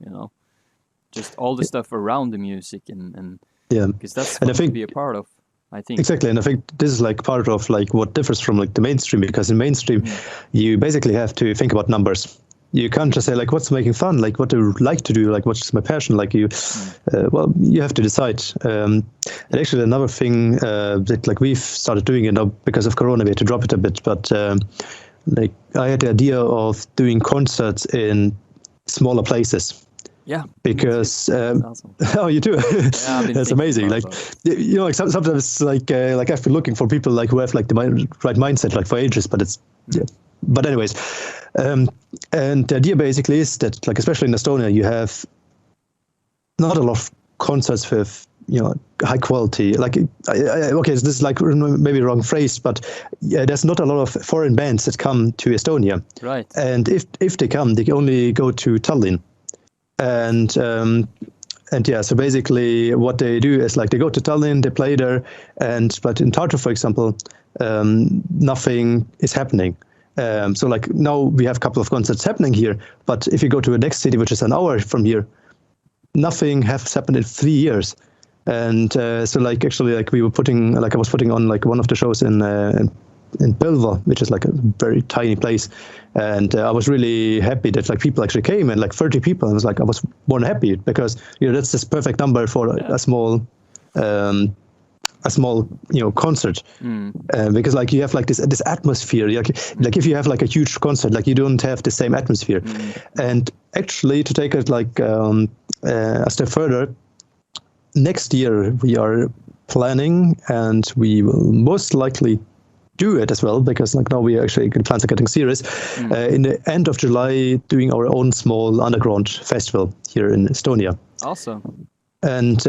just all the stuff around the music and because that's what to be a part of, I think. Exactly, and I think this is like part of like what differs from like the mainstream, because in mainstream you basically have to think about numbers. you can't just say like, what's making fun? Like, what do you like to do? Like, what's my passion? Like well, you have to decide. And actually another thing that like we've started doing it now because of Corona, we had to drop it a bit. But like I had the idea of doing concerts in smaller places. Yeah, because awesome. Oh, you do. Yeah, that's amazing. Like like sometimes like I've been looking for people like who have like the right mindset like for ages, but it's But anyways, and the idea basically is that like especially in Estonia, you have not a lot of concerts with high quality. Like okay, so this is like maybe a wrong phrase, but there's not a lot of foreign bands that come to Estonia. Right. And if they come, they only go to Tallinn. And yeah, so basically what they do is like they go to Tallinn, they play there, but in Tartu, for example, nothing is happening. So like now we have a couple of concerts happening here, but if you go to the next city, which is an hour from here, nothing has happened in 3 years. And so like actually like I was putting on like one of the shows in Pilva, which is like a very tiny place, and I was really happy that like people actually came, and like 30 people. I was more than happy because that's this perfect number for a small concert, because like you have like this atmosphere. Like if you have like a huge concert, like you don't have the same atmosphere. And actually, to take it like a step further, next year we are planning, and we will most likely do it as well, because like now we actually plans are getting serious. In the end of July, doing our own small underground festival here in Estonia. Awesome. And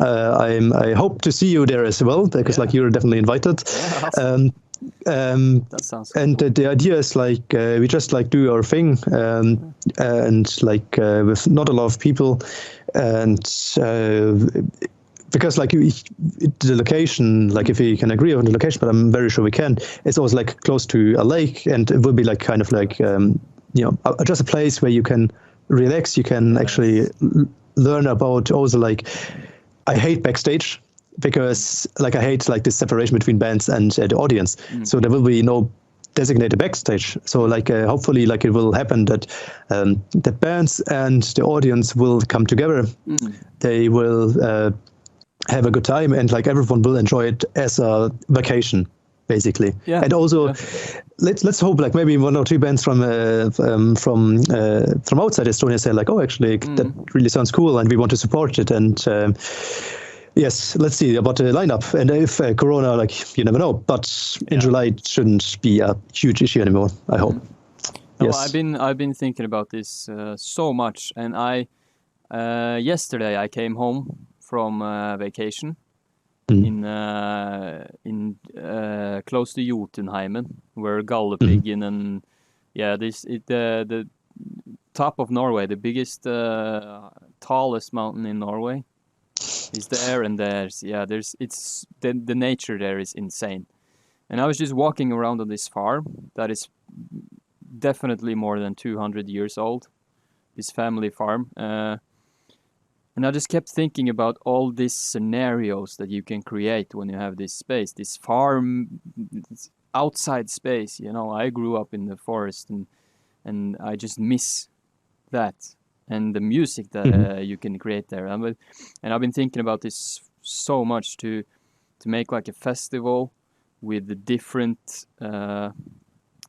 I hope to see you there as well, because like you're definitely invited. Yeah, awesome. That sounds cool. And the idea is like we just like do our thing, and like with not a lot of people, and because like the location, like if we can agree on the location, but I'm very sure we can, it's always like close to a lake, and it will be like kind of like just a place where you can relax. You can actually learn about also like, I hate backstage, because like I hate like this separation between bands and the audience. So there will be no designated backstage. So like hopefully like it will happen that the bands and the audience will come together. They will have a good time, and like everyone will enjoy it as a vacation, basically. Yeah. And also, let's hope like maybe 1 or 2 bands from outside Estonia say like, oh, actually that really sounds cool, and we want to support it. And yes, let's see about the lineup. And if Corona, like you never know, but in July it shouldn't be a huge issue anymore, I hope. Yes. I've been thinking about this so much, and yesterday I came home from vacation in close to Jotunheimen, where Galdhøpiggen and the top of Norway, the biggest tallest mountain in Norway, is there, and the nature there is insane. And I was just walking around on this farm that is definitely more than 200 years old, this family farm. And I just kept thinking about all these scenarios that you can create when you have this space, this farm, this outside space. I grew up in the forest, and I just miss that, and the music that you can create there. And I've been thinking about this so much to make like a festival with the different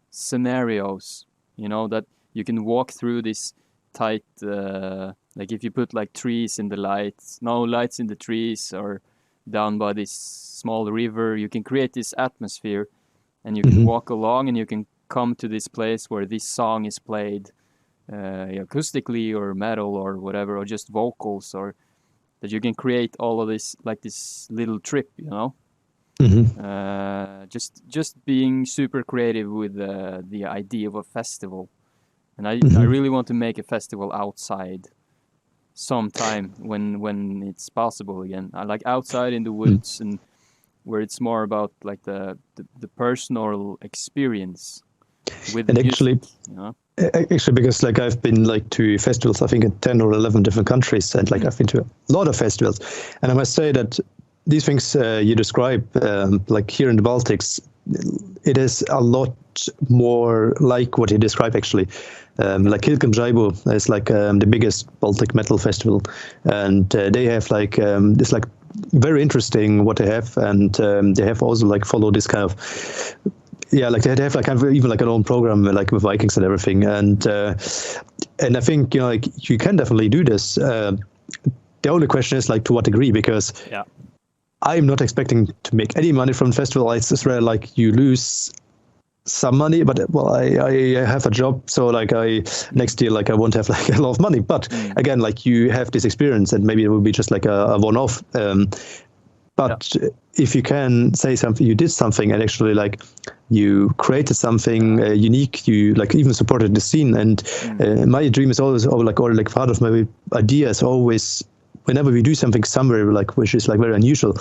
scenarios, that you can walk through this tight, like if you put like trees in the lights, no lights in the trees, or down by this small river, you can create this atmosphere, and you can walk along, and you can come to this place where this song is played acoustically or metal or whatever, or just vocals, or that you can create all of this like this little trip, just being super creative with the idea of a festival. And I really want to make a festival outside sometime when it's possible again. I like outside in the woods, and where it's more about like the personal experience with and music, actually, because like I've been like to festivals, I think in 10 or 11 different countries, and like I've been to a lot of festivals, and I must say that these things you describe, like here in the Baltics, it is a lot but more like what you described actually. Like Kilkam is like the biggest Baltic metal festival, and they have like this like very interesting what they have, and they have also like follow this kind of like they have like kind of even like an own program like with Vikings and everything, and I think like you can definitely do this. The only question is like to what degree, because I'm not expecting to make any money from the festival. It's just rather like you lose some money, but I have a job, so like next year like I won't have like a lot of money, but again like you have this experience, and maybe it will be just like a one-off, but if you can say something, you did something, and actually like you created something unique, you like even supported the scene, and my dream is always, or like part of my idea is always, whenever we do something somewhere like which is like very unusual,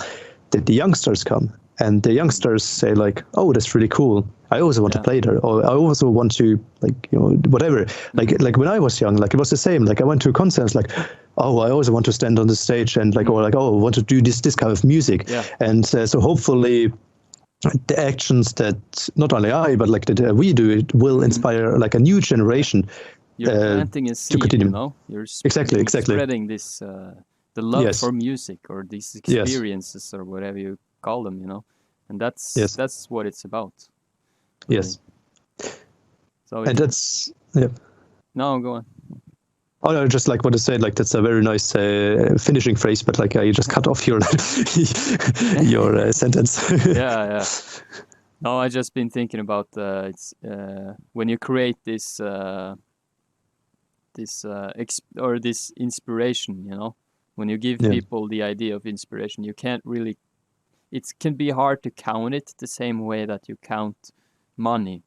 that the youngsters come. And the youngsters say like, oh, that's really cool. I also want to play there, or I also want to like, whatever. Like when I was young, like it was the same. Like I went to concerts, like, oh, I also want to stand on the stage and like, or like, oh, I want to do this kind of music. Yeah. And so hopefully the actions that not only I, but like that we do, it will inspire like a new generation. You're planting a seed, You're exactly spreading this, the love for music, or these experiences, or whatever you call them, and that's what it's about. Really. Yes. So and that's No, go on. Oh no, just like what I said, like that's a very nice finishing phrase, but like you just cut off your your sentence. Yeah. No, I just been thinking about it's when you create this this inspiration, when you give people the idea of inspiration, you can't really. It can be hard to count it the same way that you count money.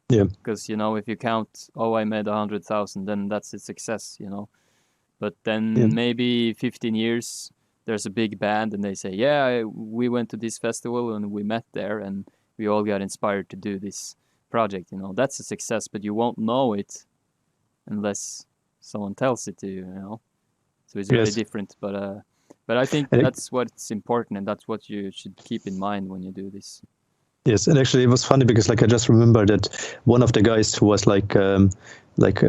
Yeah. Because, if you count, I made 100,000, then that's a success, But then maybe 15 years, there's a big band and they say, we went to this festival and we met there and we all got inspired to do this project, That's a success, but you won't know it unless someone tells it to you, So it's really different, but I think that's what's important, and that's what you should keep in mind when you do this. Yes, and actually it was funny because like I just remember that one of the guys who was who's like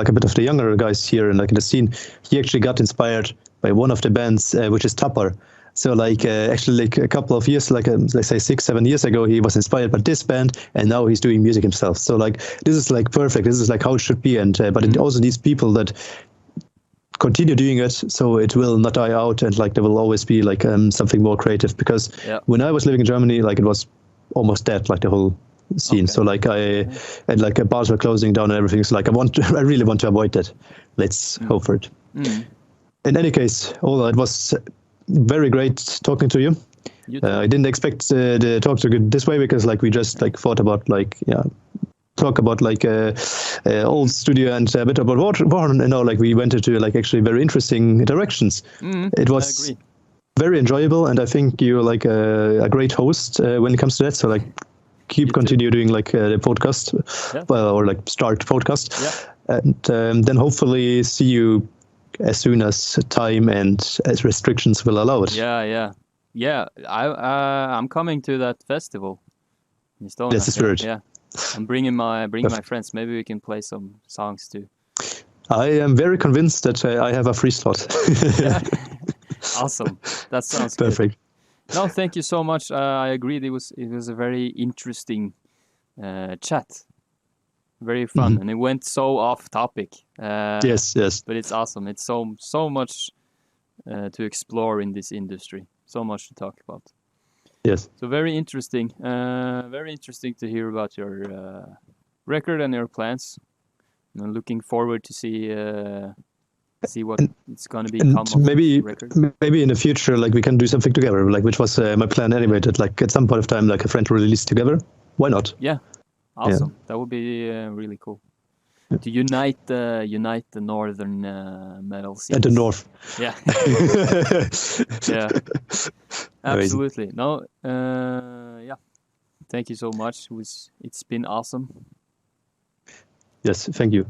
a bit of the younger guys here in like in the scene, he actually got inspired by one of the bands, which is Tapar. So like actually like a couple of years, like let's say 6-7 years ago, he was inspired by this band, and now he's doing music himself. So like this is like perfect. This is like how it should be, and but it also needs people that continue doing it, so it will not die out, and like there will always be like something more creative, because when I was living in Germany, like it was almost dead, like the whole scene. So like and like bars were closing down and everything, so like I really want to avoid that. Let's hope for it. In any case, Ola, it was very great talking to you. I didn't expect the talk to go this way, because like we just like thought about like talk about like old studio and a bit about Warhorn, like we went into like actually very interesting directions. It was very enjoyable, and I think you're like a great host when it comes to that. So like continue doing like the podcast, or like start podcast, and then hopefully see you as soon as time and as restrictions will allow it. I'm coming to that festival in Estonia. That's the spirit. I'm bringing my friends. Maybe we can play some songs too. I am very convinced that I have a free slot. Awesome. That sounds perfect. Good. No, thank you so much. I agreed. It was a very interesting chat. Very fun, and it went so off topic. Yes. But it's awesome. It's so much to explore in this industry. So much to talk about. Yes. So very interesting. Very interesting to hear about your record and your plans. I'm looking forward to see what it's going to become. Maybe in the future, like we can do something together. Like which was my plan anyway. That like at some point of time, like a friend will release together. Why not? Yeah. Awesome. That would be really cool. To unite the northern metal scene. At the north. Yeah. Yeah. Absolutely. No. Thank you so much. It's been awesome. Yes. Thank you.